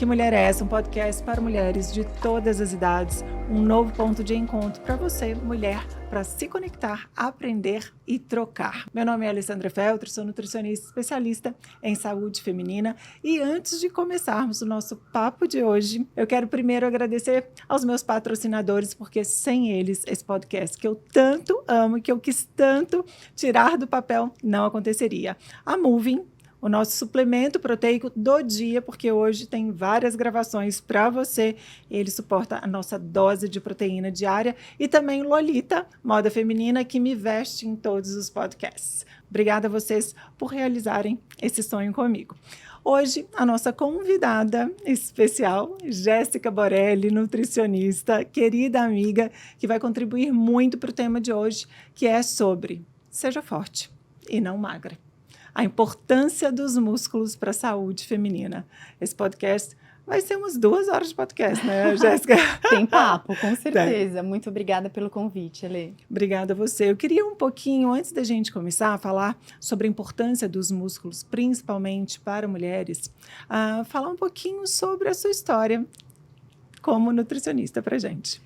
Mulher é essa? Um podcast para mulheres de todas as idades, um novo ponto de encontro para você, mulher, para se conectar, aprender e trocar. Meu nome é Alessandra Feltri, sou nutricionista especialista em saúde feminina e antes de começarmos o nosso papo de hoje, eu quero primeiro agradecer aos meus patrocinadores, porque sem eles esse podcast que eu tanto amo, que eu quis tanto tirar do papel, não aconteceria. A Moving, o nosso suplemento proteico do dia, porque hoje tem várias gravações para você. Ele suporta a nossa dose de proteína diária. E também Lolita, moda feminina, que me veste em todos os podcasts. Obrigada a vocês por realizarem esse sonho comigo. Hoje, a nossa convidada especial, Jéssica Borelli, nutricionista, querida amiga, que vai contribuir muito para o tema de hoje, que é sobre seja forte e não magra. A importância dos músculos para a saúde feminina. Esse podcast vai ser umas 2 horas de podcast, né, Jéssica? Tem papo, com certeza. Muito obrigada pelo convite, Elê. Obrigada a você. Eu queria um pouquinho, antes da gente começar a falar sobre a importância dos músculos, principalmente para mulheres, falar um pouquinho sobre a sua história como nutricionista para a gente.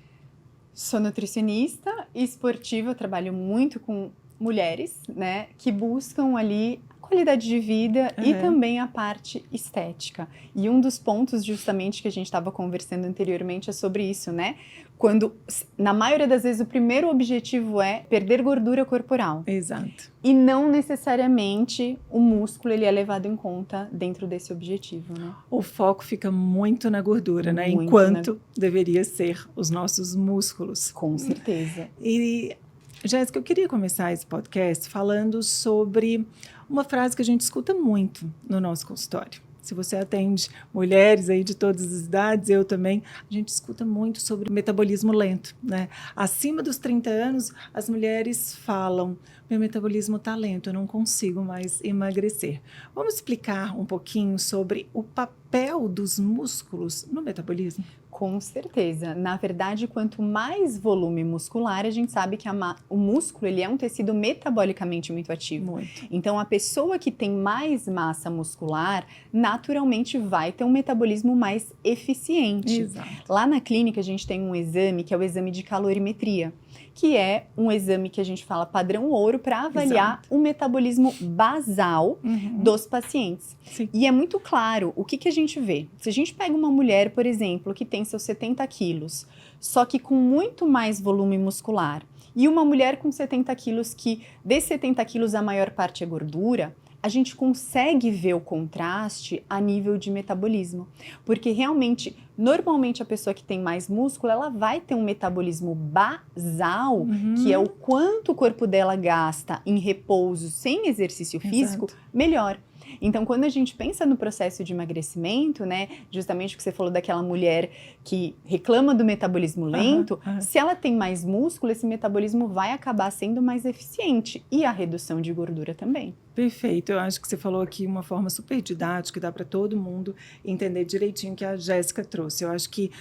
Sou nutricionista e esportiva, trabalho muito com mulheres, né, que buscam ali qualidade de vida e também a parte estética. E um dos pontos justamente que a gente estava conversando anteriormente é sobre isso, né? Quando, na maioria das vezes, o primeiro objetivo é perder gordura corporal. Exato. E não necessariamente o músculo ele é levado em conta dentro desse objetivo, né? O foco fica muito na gordura, né? Muito Enquanto deveria ser os nossos músculos. Com certeza. E Jéssica, eu queria começar esse podcast falando sobre uma frase que a gente escuta muito no nosso consultório. Se você atende mulheres aí de todas as idades, eu também, a gente escuta muito sobre metabolismo lento, né? Acima dos 30 anos, as mulheres falam, meu metabolismo está lento, eu não consigo mais emagrecer. Vamos explicar um pouquinho sobre o papel dos músculos no metabolismo? Com certeza. Na verdade, quanto mais volume muscular, a gente sabe que o músculo ele é um tecido metabolicamente muito ativo. Muito. Então, a pessoa que tem mais massa muscular, naturalmente vai ter um metabolismo mais eficiente. Exato. Lá na clínica, a gente tem um exame que é o exame de calorimetria, que é um exame que a gente fala padrão ouro para avaliar o metabolismo basal dos pacientes. Sim. E é muito claro o que a gente vê. Se a gente pega uma mulher, por exemplo, que tem seus 70 quilos, só que com muito mais volume muscular, e uma mulher com 70 quilos que, desses 70 quilos, a maior parte é gordura, a gente consegue ver o contraste a nível de metabolismo. Porque realmente, normalmente a pessoa que tem mais músculo, ela vai ter um metabolismo basal, que é o quanto o corpo dela gasta em repouso sem exercício físico, melhor. Então, quando a gente pensa no processo de emagrecimento, né, justamente o que você falou daquela mulher que reclama do metabolismo lento, se ela tem mais músculo, esse metabolismo vai acabar sendo mais eficiente e a redução de gordura também. Perfeito, eu acho que você falou aqui uma forma super didática que dá para todo mundo entender direitinho que a Jéssica trouxe. Eu acho que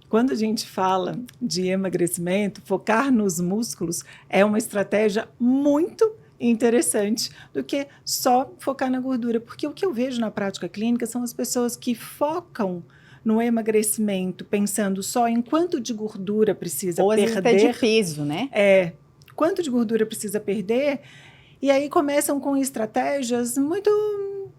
quando a gente fala de emagrecimento, focar nos músculos é uma estratégia muito interessante do que só focar na gordura, porque o que eu vejo na prática clínica são as pessoas que focam no emagrecimento pensando só em quanto de gordura precisa ou perder. Ou até de peso, né? Quanto de gordura precisa perder, e aí começam com estratégias muito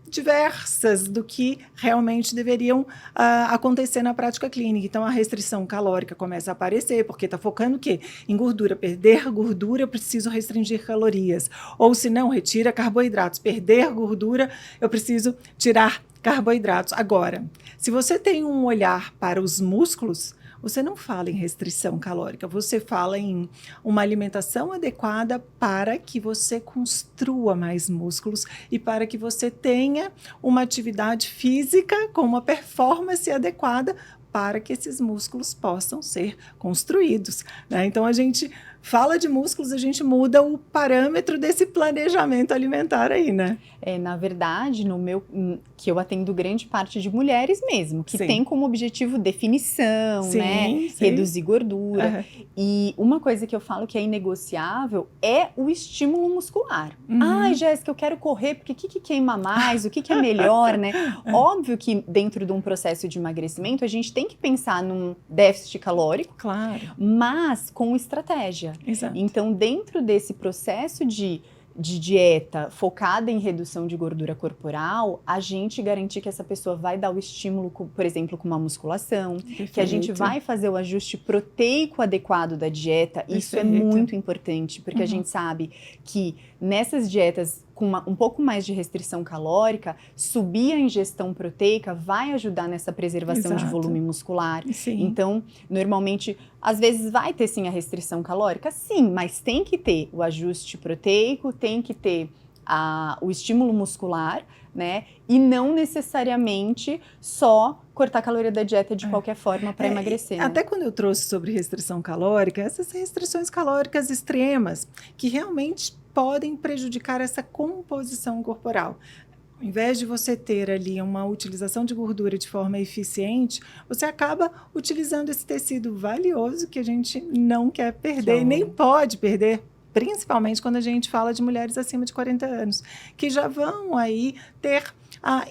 diversas do que realmente deveriam acontecer na prática clínica. Então, a restrição calórica começa a aparecer, porque está focando o quê? Em gordura. Perder gordura, eu preciso restringir calorias. Ou, se não, retira carboidratos. Perder gordura, eu preciso tirar carboidratos. Agora, se você tem um olhar para os músculos, você não fala em restrição calórica, você fala em uma alimentação adequada para que você construa mais músculos e para que você tenha uma atividade física com uma performance adequada para que esses músculos possam ser construídos, né? Então, a gente fala de músculos, a gente muda o parâmetro desse planejamento alimentar aí, né? Na verdade, que eu atendo grande parte de mulheres mesmo, que Sim. tem como objetivo definição, Sim, né? sim. Reduzir gordura. E uma coisa que eu falo que é inegociável é o estímulo muscular. Ai, Jéssica, eu quero correr, porque o que queima mais? O que é melhor, né? Óbvio que dentro de um processo de emagrecimento, a gente tem que pensar num déficit calórico, Claro. mas com estratégia. Exato. Então, dentro desse processo de dieta focada em redução de gordura corporal, a gente garantir que essa pessoa vai dar o estímulo, por exemplo, com uma musculação, Perfeito. que a gente vai fazer o ajuste proteico adequado da dieta. Perfeito. Isso é muito importante, porque a gente sabe que nessas dietas com um pouco mais de restrição calórica, subir a ingestão proteica vai ajudar nessa preservação de volume muscular. Sim. Então, normalmente, às vezes vai ter sim a restrição calórica, sim, mas tem que ter o ajuste proteico, tem que ter o estímulo muscular, né? E não necessariamente só cortar a caloria da dieta de qualquer forma para emagrecer. Até quando eu trouxe sobre restrição calórica, essas restrições calóricas extremas, que realmente podem prejudicar essa composição corporal. Ao invés de você ter ali uma utilização de gordura de forma eficiente, você acaba utilizando esse tecido valioso que a gente não quer perder e nem pode perder, principalmente quando a gente fala de mulheres acima de 40 anos, que já vão aí ter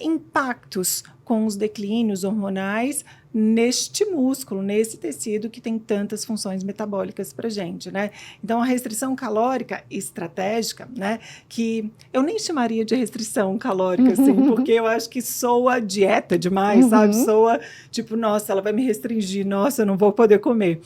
impactos com os declínios hormonais neste músculo, nesse tecido que tem tantas funções metabólicas para a gente, né? Então, a restrição calórica estratégica, né? Que eu nem chamaria de restrição calórica, assim, porque eu acho que soa dieta demais, sabe? Soa, tipo, nossa, ela vai me restringir, nossa, eu não vou poder comer.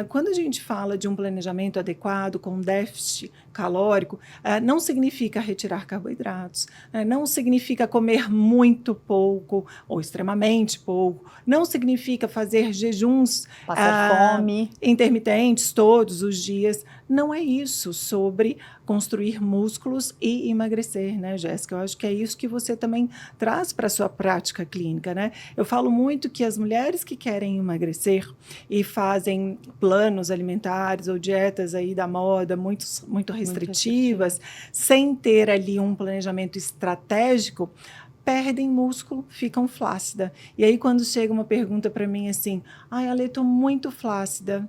Quando a gente fala de um planejamento adequado, com déficit calórico, não significa retirar carboidratos, não significa comer muito pouco ou extremamente pouco, não significa fazer jejuns passar fome intermitentes todos os dias. Não é isso sobre construir músculos e emagrecer, né, Jéssica? Eu acho que é isso que você também traz para a sua prática clínica, né? Eu falo muito que as mulheres que querem emagrecer e fazem planos alimentares ou dietas aí da moda muito restritivas, sem ter ali um planejamento estratégico, perdem músculo, ficam flácida. E aí, quando chega uma pergunta para mim assim, ai, Ale, estou muito flácida,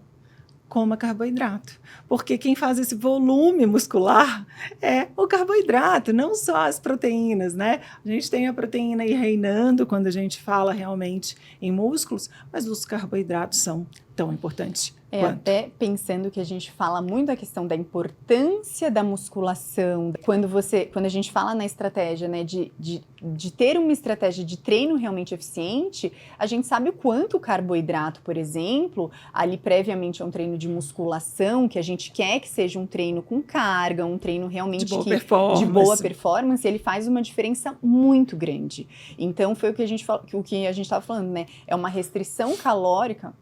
coma carboidrato. Porque quem faz esse volume muscular é o carboidrato, não só as proteínas, né? A gente tem a proteína aí reinando quando a gente fala realmente em músculos, mas os carboidratos são tão importantes. Até pensando que a gente fala muito a questão da importância da musculação. Quando a gente fala na estratégia, né, de ter uma estratégia de treino realmente eficiente, a gente sabe o quanto o carboidrato, por exemplo, ali previamente a um treino de musculação, que a gente quer que seja um treino com carga, um treino realmente de boa performance, ele faz uma diferença muito grande. Então, foi o que a gente estava falando, né? É uma restrição calórica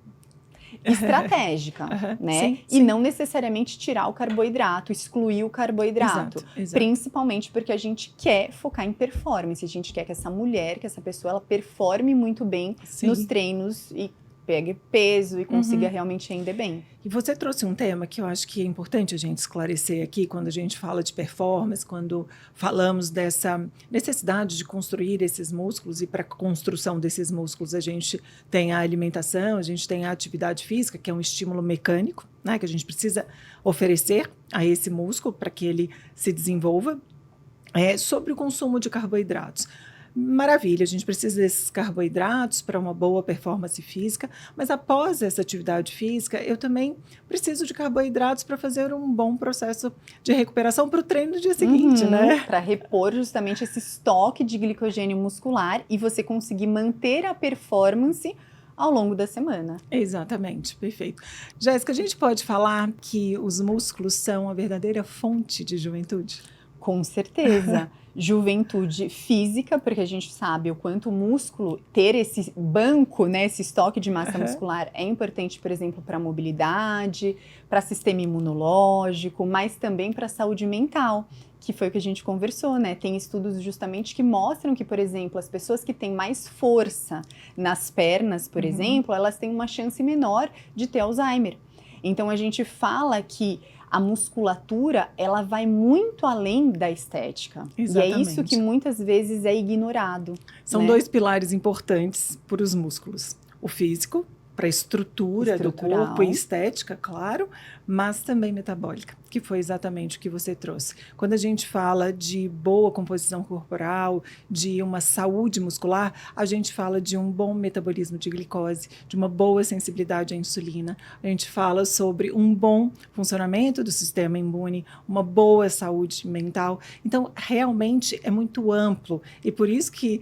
estratégica, né? Sim. E não necessariamente tirar o carboidrato, excluir o carboidrato. Exato. Principalmente porque a gente quer focar em performance, a gente quer que essa mulher, que essa pessoa, ela performe muito bem nos treinos e pegue peso e consiga realmente render bem. E você trouxe um tema que eu acho que é importante a gente esclarecer aqui quando a gente fala de performance, quando falamos dessa necessidade de construir esses músculos, e para a construção desses músculos a gente tem a alimentação, a gente tem a atividade física, que é um estímulo mecânico, né, que a gente precisa oferecer a esse músculo para que ele se desenvolva, sobre o consumo de carboidratos. Maravilha, a gente precisa desses carboidratos para uma boa performance física, mas após essa atividade física, eu também preciso de carboidratos para fazer um bom processo de recuperação para o treino do dia seguinte, né? Para repor justamente esse estoque de glicogênio muscular e você conseguir manter a performance ao longo da semana. Exatamente, perfeito. Jéssica, a gente pode falar que os músculos são a verdadeira fonte de juventude? Com certeza. Juventude física, porque a gente sabe o quanto o músculo, ter esse banco, né, esse estoque de massa muscular é importante, por exemplo, para a mobilidade, para sistema imunológico, mas também para a saúde mental, que foi o que a gente conversou, né? Tem estudos justamente que mostram que, por exemplo, as pessoas que têm mais força nas pernas, por exemplo, elas têm uma chance menor de ter Alzheimer. Então a gente fala que a musculatura, ela vai muito além da estética. Exatamente. E é isso que muitas vezes é ignorado. São 2 pilares importantes para os músculos. O físico, para a estrutura do corpo e estética, claro, mas também metabólica, que foi exatamente o que você trouxe. Quando a gente fala de boa composição corporal, de uma saúde muscular, a gente fala de um bom metabolismo de glicose, de uma boa sensibilidade à insulina, a gente fala sobre um bom funcionamento do sistema imune, uma boa saúde mental. Então, realmente é muito amplo e por isso que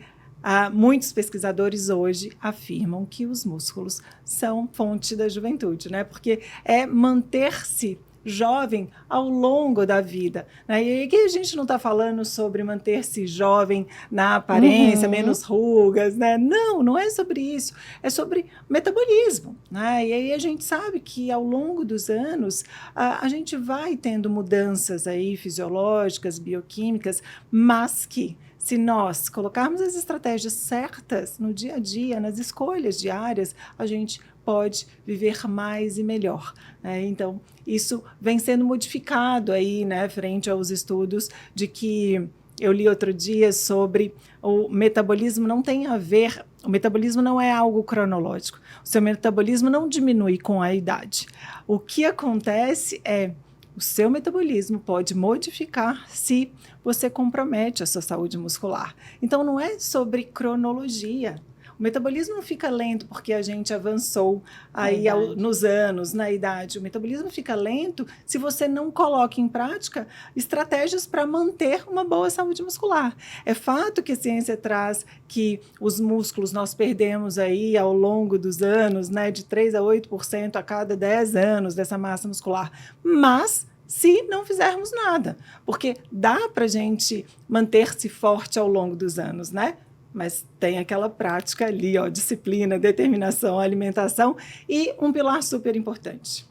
muitos pesquisadores hoje afirmam que os músculos são fonte da juventude, né? Porque é manter-se jovem ao longo da vida, né? E aqui a gente não está falando sobre manter-se jovem na aparência, menos rugas, né? Não é sobre isso, é sobre metabolismo, né? E aí a gente sabe que ao longo dos anos a gente vai tendo mudanças aí fisiológicas, bioquímicas, mas que se nós colocarmos as estratégias certas no dia a dia, nas escolhas diárias, a gente pode viver mais e melhor, né? Então, isso vem sendo modificado aí, né, frente aos estudos de que eu li outro dia sobre o metabolismo não tem a ver, o metabolismo não é algo cronológico, o seu metabolismo não diminui com a idade. O que acontece é o seu metabolismo pode modificar se você compromete a sua saúde muscular. Então, não é sobre cronologia. O metabolismo não fica lento porque a gente avançou aí nos anos, na idade. O metabolismo fica lento se você não coloca em prática estratégias para manter uma boa saúde muscular. É fato que a ciência traz que os músculos nós perdemos aí ao longo dos anos, né, de 3 a 8% a cada 10 anos dessa massa muscular, mas se não fizermos nada, porque dá para a gente manter-se forte ao longo dos anos, né? Mas tem aquela prática ali, ó, disciplina, determinação, alimentação e um pilar super importante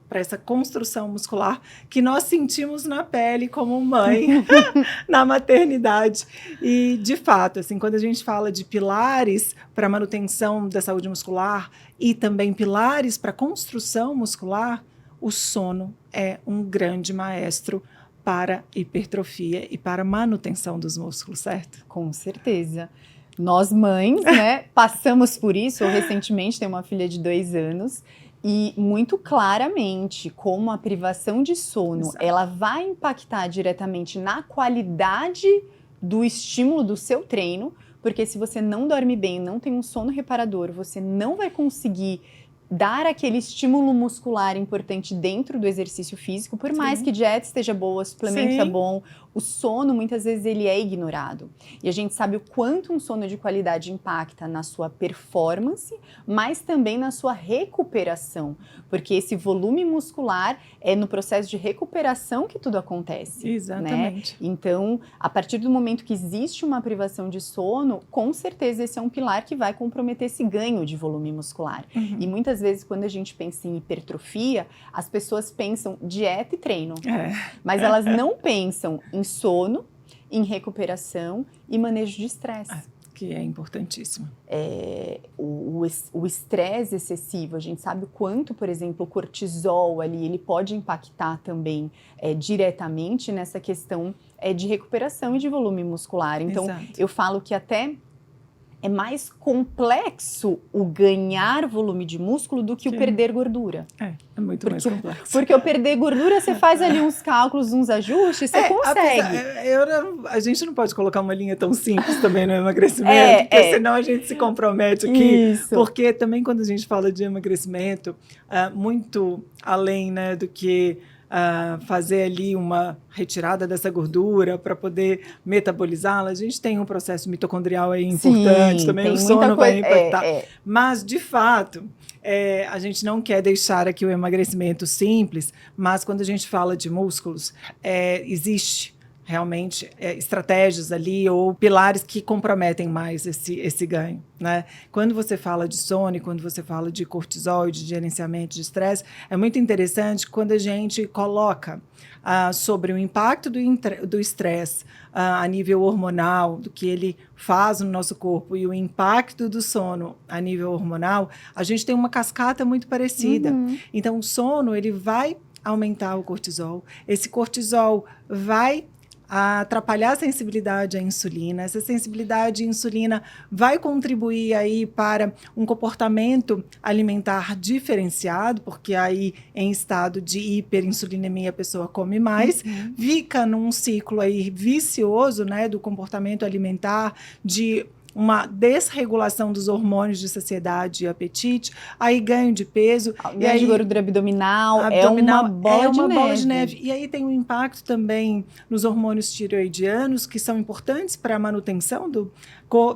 para essa construção muscular que nós sentimos na pele como mãe, na maternidade. E, de fato, assim, quando a gente fala de pilares para a manutenção da saúde muscular e também pilares para a construção muscular, o sono é um grande maestro para hipertrofia e para manutenção dos músculos, certo? Com certeza. Nós mães, né, passamos por isso. Eu recentemente tenho uma filha de 2 anos e muito claramente como a privação de sono, ela vai impactar diretamente na qualidade do estímulo do seu treino, porque se você não dorme bem, não tem um sono reparador, você não vai conseguir dar aquele estímulo muscular importante dentro do exercício físico, por mais que dieta esteja boa, suplemento é bom, o sono muitas vezes ele é ignorado. E a gente sabe o quanto um sono de qualidade impacta na sua performance, mas também na sua recuperação, porque esse volume muscular é no processo de recuperação que tudo acontece. Exatamente. Né? Então, a partir do momento que existe uma privação de sono, com certeza esse é um pilar que vai comprometer esse ganho de volume muscular. E muitas vezes, quando a gente pensa em hipertrofia, as pessoas pensam dieta e treino, mas elas não pensam em sono, em recuperação e manejo de estresse. Que é importantíssimo. O estresse excessivo, a gente sabe o quanto, por exemplo, o cortisol ali, ele pode impactar também diretamente nessa questão de recuperação e de volume muscular. Então, eu falo que até é mais complexo o ganhar volume de músculo do que o perder gordura. É muito mais complexo. Porque o perder gordura, você faz ali uns cálculos, uns ajustes, você consegue. A gente não pode colocar uma linha tão simples também no emagrecimento, porque senão a gente se compromete aqui. Isso. Porque também quando a gente fala de emagrecimento, muito além, né, do que fazer ali uma retirada dessa gordura para poder metabolizá-la, a gente tem um processo mitocondrial aí importante, também o sono vai impactar. Mas, de fato, a gente não quer deixar aqui o emagrecimento simples, mas quando a gente fala de músculos, existe realmente estratégias ali ou pilares que comprometem mais esse ganho, né? Quando você fala de sono, quando você fala de cortisol e de gerenciamento de estresse, é muito interessante quando a gente coloca sobre o impacto do estresse a nível hormonal, do que ele faz no nosso corpo, e o impacto do sono a nível hormonal, a gente tem uma cascata muito parecida. Então, o sono, ele vai aumentar o cortisol. Esse cortisol vai atrapalhar a sensibilidade à insulina. Essa sensibilidade à insulina vai contribuir aí para um comportamento alimentar diferenciado, porque aí em estado de hiperinsulinemia a pessoa come mais, fica num ciclo aí vicioso, né, do comportamento alimentar, de uma desregulação dos hormônios de saciedade e apetite, aí ganho de peso. E aí, de gordura abdominal, é uma bola de neve. E aí tem um impacto também nos hormônios tireoidianos, que são importantes para a manutenção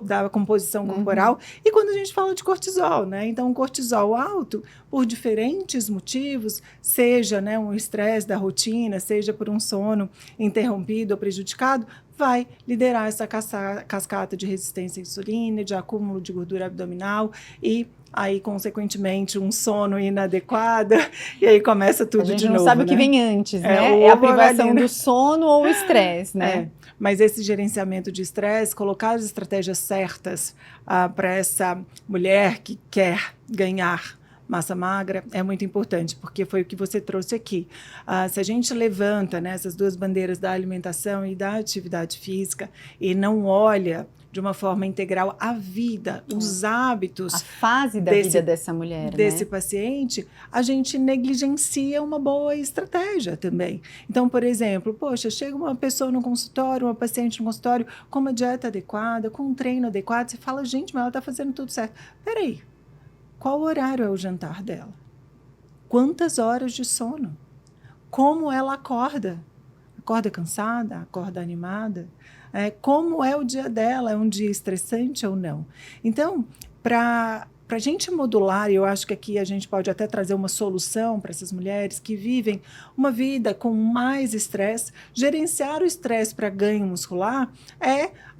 da composição corporal. E quando a gente fala de cortisol, né? Então, o cortisol alto, por diferentes motivos, seja, né, um estresse da rotina, seja por um sono interrompido ou prejudicado, vai liderar essa cascata de resistência à insulina, de acúmulo de gordura abdominal e aí, consequentemente, um sono inadequado, e aí começa tudo de novo. A gente não sabe, né, o que vem antes, né? É a privação do sono ou o estresse, né? Mas esse gerenciamento de estresse, colocar as estratégias certas para essa mulher que quer ganhar massa magra é muito importante, porque foi o que você trouxe aqui. Se a gente levanta, né, essas duas bandeiras da alimentação e da atividade física e não olha de uma forma integral a vida, os hábitos, a fase da vida dessa mulher, desse paciente, a gente negligencia uma boa estratégia também. Então, por exemplo, poxa, chega uma pessoa no consultório, uma paciente no consultório com uma dieta adequada, com um treino adequado, você fala, gente, mas ela está fazendo tudo certo. Peraí, qual horário é o jantar dela? Quantas horas de sono? Como ela acorda? Acorda cansada? Acorda animada? Como é o dia dela? É um dia estressante ou não? Então, para a gente modular, e eu acho que aqui a gente pode até trazer uma solução para essas mulheres que vivem uma vida com mais estresse, gerenciar o estresse para ganho muscular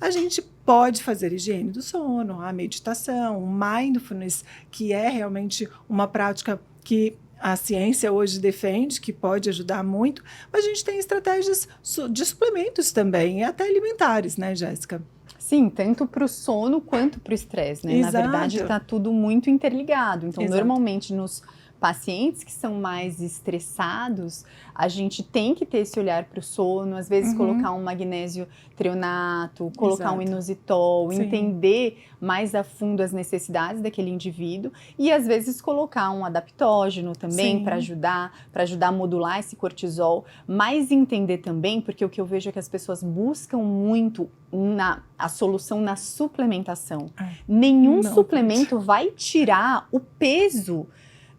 a gente pode fazer higiene do sono, a meditação, o mindfulness, que é realmente uma prática que a ciência hoje defende, que pode ajudar muito, mas a gente tem estratégias de suplementos também, e até alimentares, né, Jéssica? Sim, tanto para o sono quanto para o estresse, né? Exato. Na verdade, está tudo muito interligado. Então, normalmente, nos pacientes que são mais estressados, a gente tem que ter esse olhar para o sono, às vezes colocar um magnésio treonato, colocar um inositol, entender mais a fundo as necessidades daquele indivíduo e às vezes colocar um adaptógeno também para ajudar a modular esse cortisol, mas entender também, porque o que eu vejo é que as pessoas buscam muito a solução na suplementação. Nenhum suplemento vai tirar o peso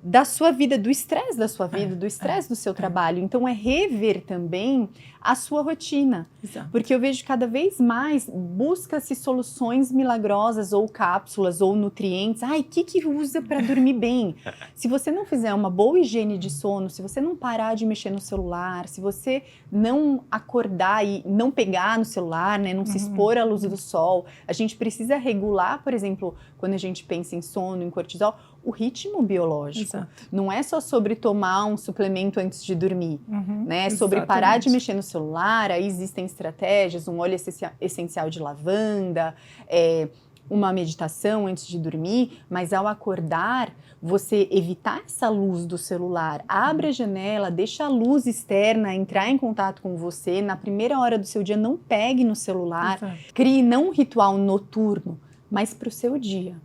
da sua vida, do estresse da sua vida, do estresse do seu trabalho. Então, é rever também a sua rotina. Exato. Porque eu vejo cada vez mais busca-se soluções milagrosas ou cápsulas ou nutrientes. Ai, o que usa para dormir bem? Se você não fizer uma boa higiene de sono, se você não parar de mexer no celular, se você não acordar e não pegar no celular, né, não se expor à luz do sol, a gente precisa regular, por exemplo, quando a gente pensa em sono, em cortisol, o ritmo biológico. Exato. Não é só sobre tomar um suplemento antes de dormir, né? É sobre parar de mexer no celular. Aí existem estratégias, um óleo essencial de lavanda, uma meditação antes de dormir, mas ao acordar, você evitar essa luz do celular, abre a janela, deixa a luz externa entrar em contato com você, na primeira hora do seu dia não pegue no celular, crie não um ritual noturno, mas para o seu dia.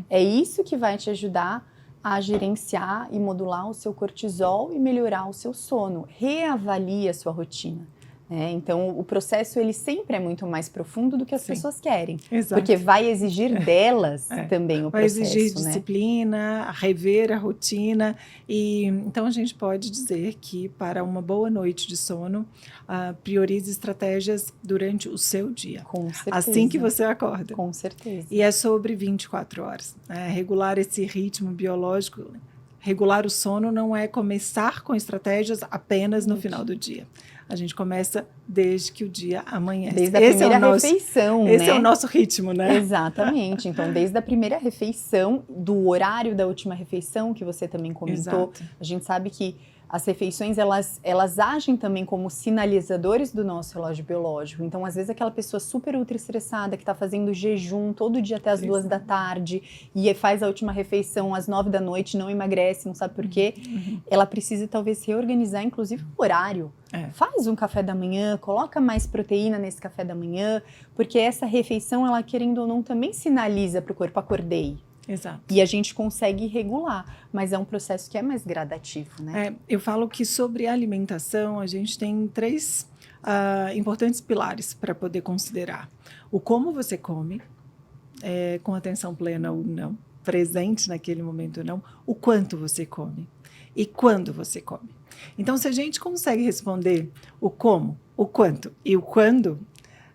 É isso que vai te ajudar a gerenciar e modular o seu cortisol e melhorar o seu sono. Reavalie a sua rotina. Então, o processo ele sempre é muito mais profundo do que as pessoas querem. Exato. Porque vai exigir delas também o processo. Vai exigir disciplina, rever a rotina. E, então, a gente pode dizer que para uma boa noite de sono, priorize estratégias durante o seu dia. Com certeza. Assim que você acorda. Com certeza. E é sobre 24 horas. Regular esse ritmo biológico. Regular o sono não é começar com estratégias apenas no final do dia. A gente começa desde que o dia amanhece. Desde a primeira refeição, né? Esse é o nosso ritmo, né? Exatamente. Então, desde a primeira refeição, do horário da última refeição, que você também comentou, Exato. a gente sabe que as refeições, elas agem também como sinalizadores do nosso relógio biológico. Então, às vezes, aquela pessoa super ultra estressada que está fazendo jejum todo dia até as 2 da tarde e faz a última refeição às 9 da noite, não emagrece, não sabe por quê, ela precisa talvez reorganizar, inclusive, o horário. Faz um café da manhã, coloca mais proteína nesse café da manhã, porque essa refeição, ela querendo ou não, também sinaliza para o corpo, acordei. Exato. E a gente consegue regular, mas é um processo que é mais gradativo, né? Eu falo que sobre alimentação, a gente tem 3 importantes pilares para poder considerar. O como você come, com atenção plena ou não, presente naquele momento ou não, o quanto você come e quando você come. Então, se a gente consegue responder o como, o quanto e o quando,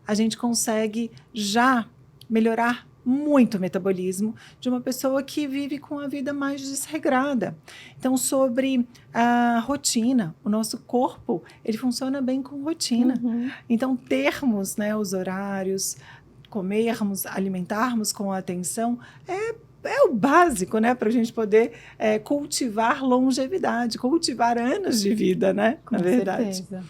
a gente consegue já melhorar muito o metabolismo de uma pessoa que vive com a vida mais desregrada. Então, sobre a rotina, o nosso corpo, ele funciona bem com rotina. Então, termos, né, os horários, comermos, alimentarmos com atenção, é o básico, né, para a gente poder cultivar longevidade, cultivar anos de vida, né, na verdade. Certeza.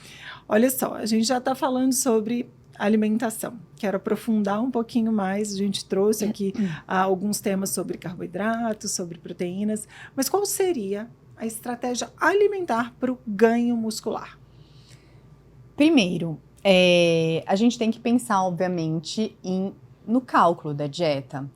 Olha só, a gente já está falando sobre alimentação. Quero aprofundar um pouquinho mais. A gente trouxe aqui alguns temas sobre carboidratos, sobre proteínas, mas qual seria a estratégia alimentar para o ganho muscular? Primeiro, a gente tem que pensar, obviamente, no cálculo da dieta.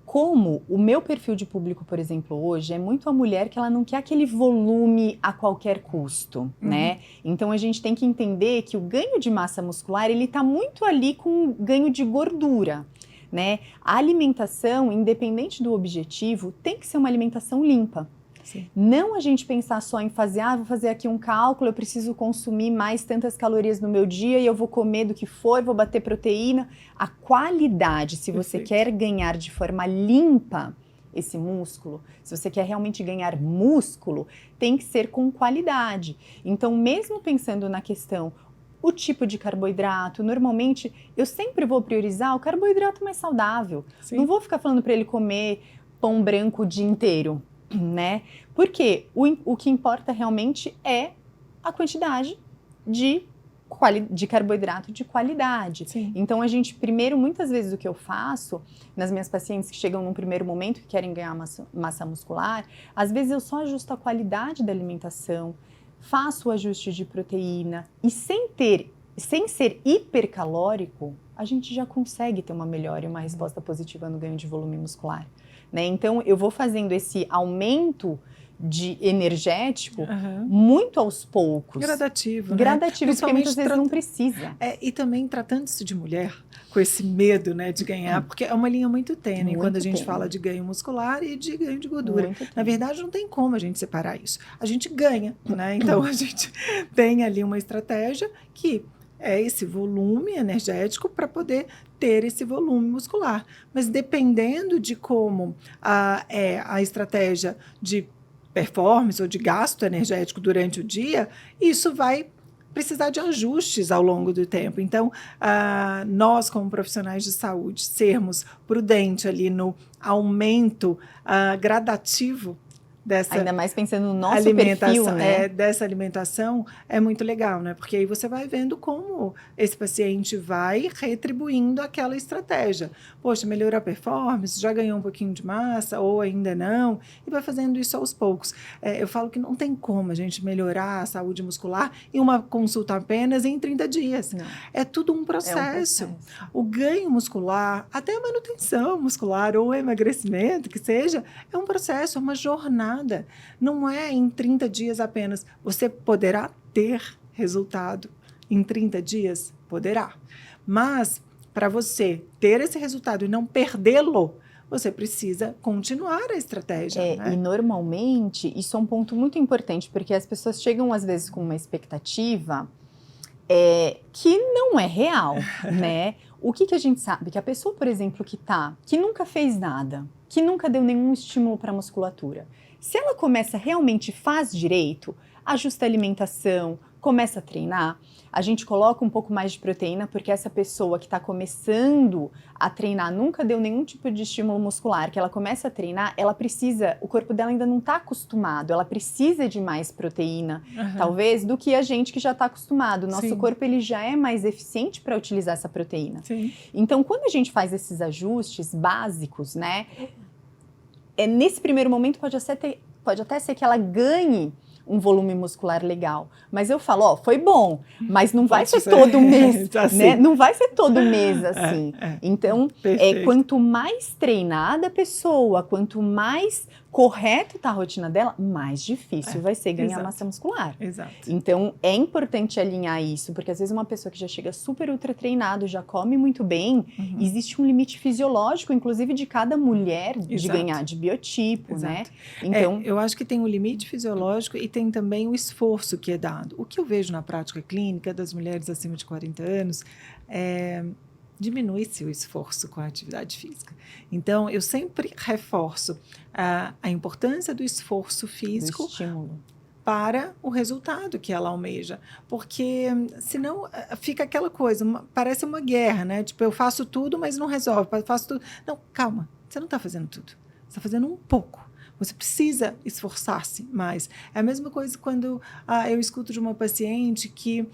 Como o meu perfil de público, por exemplo, hoje, é muito a mulher que ela não quer aquele volume a qualquer custo, né? Então, a gente tem que entender que o ganho de massa muscular, ele tá muito ali com o ganho de gordura, né? A alimentação, independente do objetivo, tem que ser uma alimentação limpa. Sim. Não a gente pensar só em fazer, vou fazer aqui um cálculo, eu preciso consumir mais tantas calorias no meu dia e eu vou comer do que for, vou bater proteína. A qualidade, se você quer ganhar de forma limpa esse músculo, se você quer realmente ganhar músculo, tem que ser com qualidade. Então, mesmo pensando na questão, o tipo de carboidrato, normalmente eu sempre vou priorizar o carboidrato mais saudável. Sim. Não vou ficar falando para ele comer pão branco o dia inteiro, né? Porque o que importa realmente é a quantidade de carboidrato de qualidade. Sim. Então, a gente, primeiro, muitas vezes o que eu faço nas minhas pacientes que chegam num primeiro momento que querem ganhar massa muscular, às vezes eu só ajusto a qualidade da alimentação, faço o ajuste de proteína e sem ser hipercalórico, a gente já consegue ter uma melhora e uma resposta positiva no ganho de volume muscular, né? Então, eu vou fazendo esse aumento de energético muito aos poucos. Gradativo, né? Gradativo, porque muitas vezes não precisa. E também tratando-se de mulher, com esse medo, né, de ganhar, porque é uma linha muito tênue quando a gente fala de ganho muscular e de ganho de gordura. Na verdade, não tem como a gente separar isso. A gente ganha, né? Então, a gente tem ali uma estratégia que é esse volume energético para poder ter esse volume muscular. Mas dependendo de como é a estratégia de performance ou de gasto energético durante o dia, isso vai precisar de ajustes ao longo do tempo. Então, nós, como profissionais de saúde, sermos prudentes ali no aumento gradativo dessa ainda mais pensando no nosso perfil, né? Dessa alimentação, é muito legal, né? Porque aí você vai vendo como esse paciente vai retribuindo aquela estratégia. Poxa, melhorou a performance, já ganhou um pouquinho de massa, ou ainda não, e vai fazendo isso aos poucos. Eu falo que não tem como a gente melhorar a saúde muscular em uma consulta apenas em 30 dias. Não. É tudo um processo. O ganho muscular, até a manutenção muscular ou emagrecimento, que seja, é um processo, é uma jornada. Não é em 30 dias apenas. Você poderá ter resultado em 30 dias? Poderá. Mas, para você ter esse resultado e não perdê-lo, você precisa continuar a estratégia. Né? E normalmente, isso é um ponto muito importante, porque as pessoas chegam às vezes com uma expectativa que não é real, né? O que a gente sabe? Que a pessoa, por exemplo, que nunca fez nada, que nunca deu nenhum estímulo para a musculatura, se ela começa realmente faz direito, ajusta a alimentação, começa a treinar, a gente coloca um pouco mais de proteína, porque essa pessoa que está começando a treinar, nunca deu nenhum tipo de estímulo muscular, que ela começa a treinar, ela precisa, o corpo dela ainda não está acostumado, ela precisa de mais proteína, talvez, do que a gente que já está acostumado. O nosso corpo, ele já é mais eficiente para utilizar essa proteína. Sim. Então, quando a gente faz esses ajustes básicos, né, nesse primeiro momento pode até ser que ela ganhe um volume muscular legal. Mas eu falo, foi bom, mas não vai ser todo mês, assim. né? Não vai ser todo mês assim. Então, quanto mais treinada a pessoa, quanto mais correta está a rotina dela, mais difícil vai ser ganhar massa muscular. Exato. Então, é importante alinhar isso, porque às vezes uma pessoa que já chega super ultra treinado, já come muito bem, existe um limite fisiológico, inclusive de cada mulher, de ganhar de biotipo, né? Então, eu acho que tem um limite fisiológico e tem também o esforço que é dado. O que eu vejo na prática clínica das mulheres acima de 40 anos diminui-se o esforço com a atividade física. Então, eu sempre reforço a importância do esforço físico, do estímulo, para o resultado que ela almeja. Porque, senão, fica aquela coisa, parece uma guerra, né? Tipo, eu faço tudo, mas não resolve. Eu faço tudo. Não, calma, você não está fazendo tudo. Você está fazendo um pouco. Você precisa esforçar-se mais. É a mesma coisa quando eu escuto de uma paciente que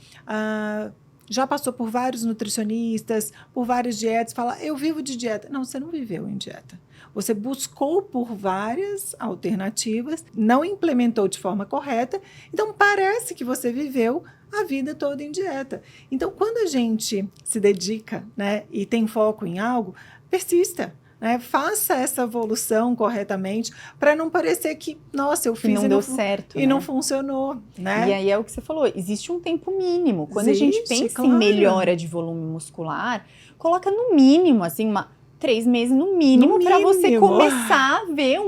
já passou por vários nutricionistas, por várias dietas, fala, eu vivo de dieta. Não, você não viveu em dieta. Você buscou por várias alternativas, não implementou de forma correta, então parece que você viveu a vida toda em dieta. Então, quando a gente se dedica, né, e tem foco em algo, persista. Faça essa evolução corretamente para não parecer que, nossa, eu fiz não deu certo, e não funcionou, né? E aí é o que você falou, existe um tempo mínimo. Quando a gente pensa em melhora de volume muscular, coloca no mínimo, assim, 3 meses no mínimo para você começar a ver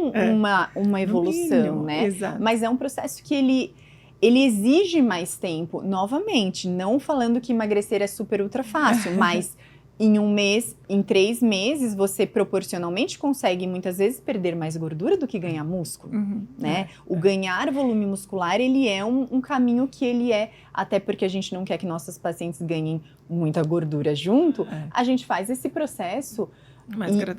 uma evolução, né? Exato. Mas é um processo que ele exige mais tempo. Novamente, não falando que emagrecer é super ultra fácil, mas em 1 mês, em 3 meses, você proporcionalmente consegue muitas vezes perder mais gordura do que ganhar músculo, né? O ganhar volume muscular, ele é um caminho que ele até porque a gente não quer que nossos pacientes ganhem muita gordura junto, a gente faz esse processo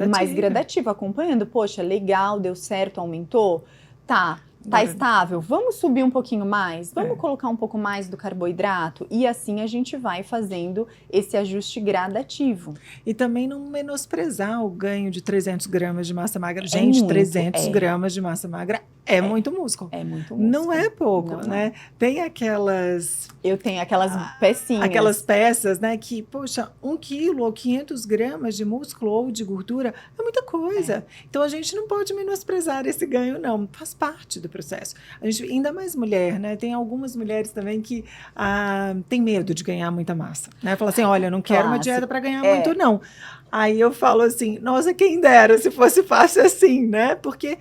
mais gradativo, acompanhando. Poxa, legal, deu certo, aumentou? Tá estável, vamos subir um pouquinho mais, vamos colocar um pouco mais do carboidrato e assim a gente vai fazendo esse ajuste gradativo. E também não menosprezar o ganho de 300 gramas de massa magra. Gente, 300 gramas de massa magra é muito músculo. É muito músculo. Não é pouco, né? Tem aquelas... Eu tenho aquelas pecinhas. Aquelas peças, né? Que, poxa, 1 quilo ou 500 gramas de músculo ou de gordura é muita coisa. Então, a gente não pode menosprezar esse ganho, não. Faz parte do processo. A gente, ainda mais mulher, né? Tem algumas mulheres também que têm medo de ganhar muita massa, né? Fala assim, olha, eu não quero uma dieta para ganhar muito, não. Aí eu falo assim, nossa, quem dera se fosse fácil assim, né? Porque...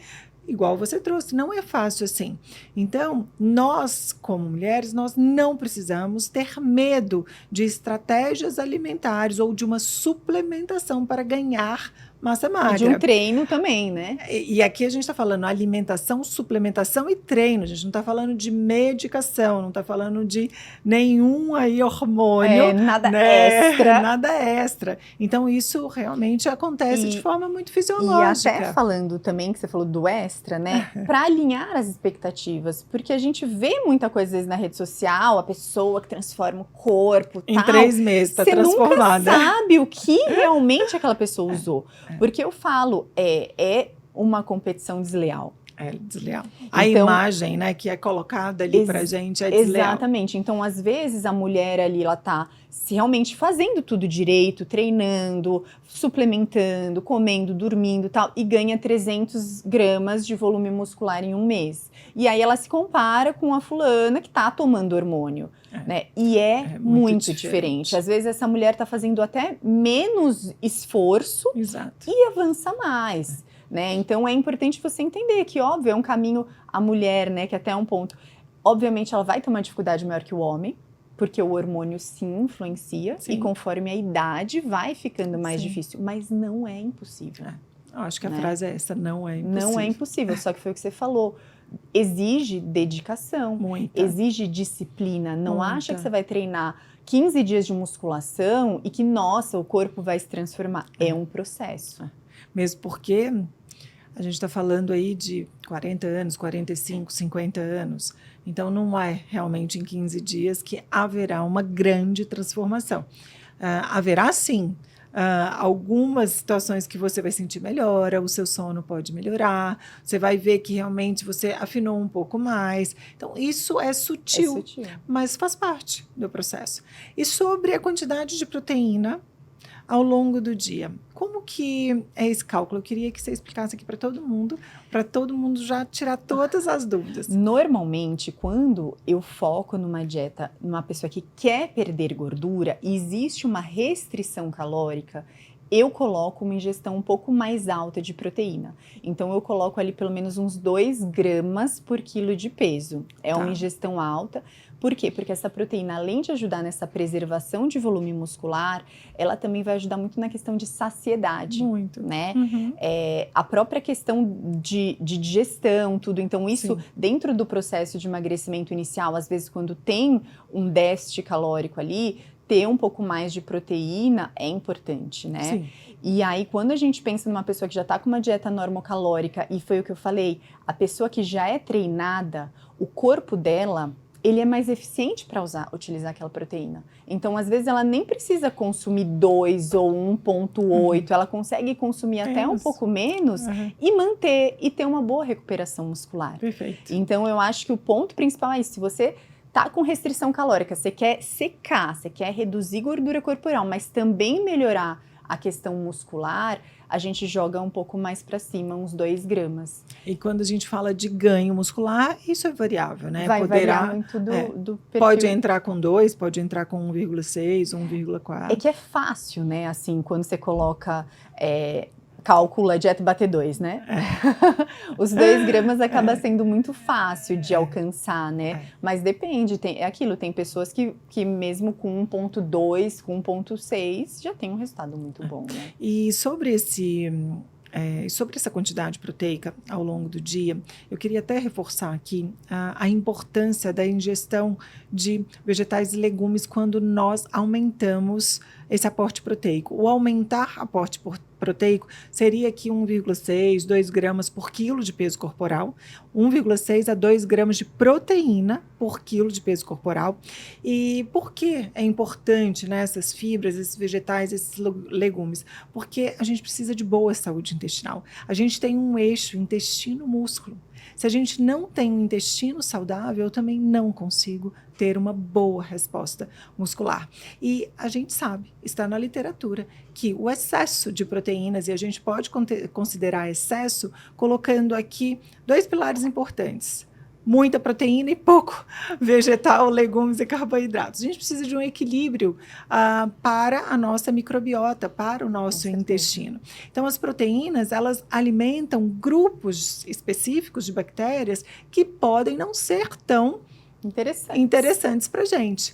igual você trouxe, não é fácil assim. Então, nós, como mulheres, nós não precisamos ter medo de estratégias alimentares ou de uma suplementação para ganhar massa magra. E de um treino também, né? E aqui a gente está falando alimentação, suplementação e treino. A gente não está falando de medicação, não está falando de nenhum hormônio. Nada extra. Nada extra. Então, isso realmente acontece de forma muito fisiológica. E até falando também, que você falou do extra, né? Para alinhar as expectativas. Porque a gente vê muita coisa, às vezes, na rede social, a pessoa que transforma o corpo, em 3 meses está transformada. Você nunca sabe o que realmente aquela pessoa usou. Porque eu falo, é uma competição desleal. É desleal. A imagem, né, que é colocada ali pra gente é desleal. Exatamente. Então, às vezes, a mulher ali, ela tá realmente fazendo tudo direito, treinando, suplementando, comendo, dormindo e tal, e ganha 300 gramas de volume muscular em 1 mês. E aí ela se compara com a fulana que tá tomando hormônio, né? E é muito diferente. Às vezes, essa mulher tá fazendo até menos esforço e avança mais. Né? Então é importante você entender que, óbvio, é um caminho, a mulher, né, que até um ponto, obviamente ela vai ter uma dificuldade maior que o homem, porque o hormônio sim influencia, e conforme a idade vai ficando mais difícil, mas não é impossível. Eu acho que a frase é essa, não é impossível. Não é impossível, só que foi o que você falou, exige dedicação, Muita. exige disciplina. Não Muita. acha que você vai treinar 15 dias de musculação e que, nossa, o corpo vai se transformar. É um processo. Mesmo porque a gente está falando aí de 40 anos, 45, 50 anos. Então, não é realmente em 15 dias que haverá uma grande transformação. Haverá, sim, algumas situações que você vai sentir melhora, o seu sono pode melhorar, você vai ver que realmente você afinou um pouco mais. Então, isso é sutil, mas faz parte do processo. E sobre a quantidade de proteína ao longo do dia, como que é esse cálculo? Eu queria que você explicasse aqui para todo mundo já tirar todas as dúvidas. Normalmente, quando eu foco numa dieta, numa pessoa que quer perder gordura, e existe uma restrição calórica, eu coloco uma ingestão um pouco mais alta de proteína. Então, eu coloco ali pelo menos uns 2 gramas por quilo de peso. É uma ingestão alta. Por quê? Porque essa proteína, além de ajudar nessa preservação de volume muscular, ela também vai ajudar muito na questão de saciedade. Muito. Né? A própria questão de digestão, tudo. Então, isso dentro do processo de emagrecimento inicial, às vezes quando tem um déficit calórico ali, ter um pouco mais de proteína é importante, né? Sim. E aí, quando a gente pensa numa pessoa que já está com uma dieta normocalórica, e foi o que eu falei, a pessoa que já é treinada, o corpo dela, ele é mais eficiente para utilizar aquela proteína. Então, às vezes, ela nem precisa consumir 2 ou 1,8, ela consegue consumir até um pouco menos e manter, e ter uma boa recuperação muscular. Perfeito. Então, eu acho que o ponto principal é isso, se você tá com restrição calórica, você quer secar, você quer reduzir gordura corporal, mas também melhorar a questão muscular, a gente joga um pouco mais para cima, uns 2 gramas. E quando a gente fala de ganho muscular, isso é variável, né? Vai variar muito do perfil. Pode entrar com 2, pode entrar com 1,6, 1,4. É que é fácil, né? Assim, quando você coloca... calcula dieta bater 2, né? Os 2 gramas acaba sendo muito fácil de alcançar, né? Mas depende, é aquilo, tem pessoas que mesmo com 1,2, com 1,6, já tem um resultado muito bom, né? E sobre essa quantidade proteica ao longo do dia, eu queria até reforçar aqui a importância da ingestão de vegetais e legumes quando nós aumentamos esse aporte proteico. O aumentar aporte proteico seria aqui 1,6, 2 gramas por quilo de peso corporal, 1,6 a 2 gramas de proteína por quilo de peso corporal. E por que é importante, né, essas fibras, esses vegetais, esses legumes? Porque a gente precisa de boa saúde intestinal. A gente tem um eixo intestino-músculo. Se a gente não tem um intestino saudável, eu também não consigo ter uma boa resposta muscular. E a gente sabe, está na literatura, que o excesso de proteínas, e a gente pode considerar excesso colocando aqui 2 pilares importantes: muita proteína e pouco vegetal, legumes e carboidratos. A gente precisa de um equilíbrio para a nossa microbiota, para o nosso intestino. Então, as proteínas, elas alimentam grupos específicos de bactérias que podem não ser tão interessantes para a gente.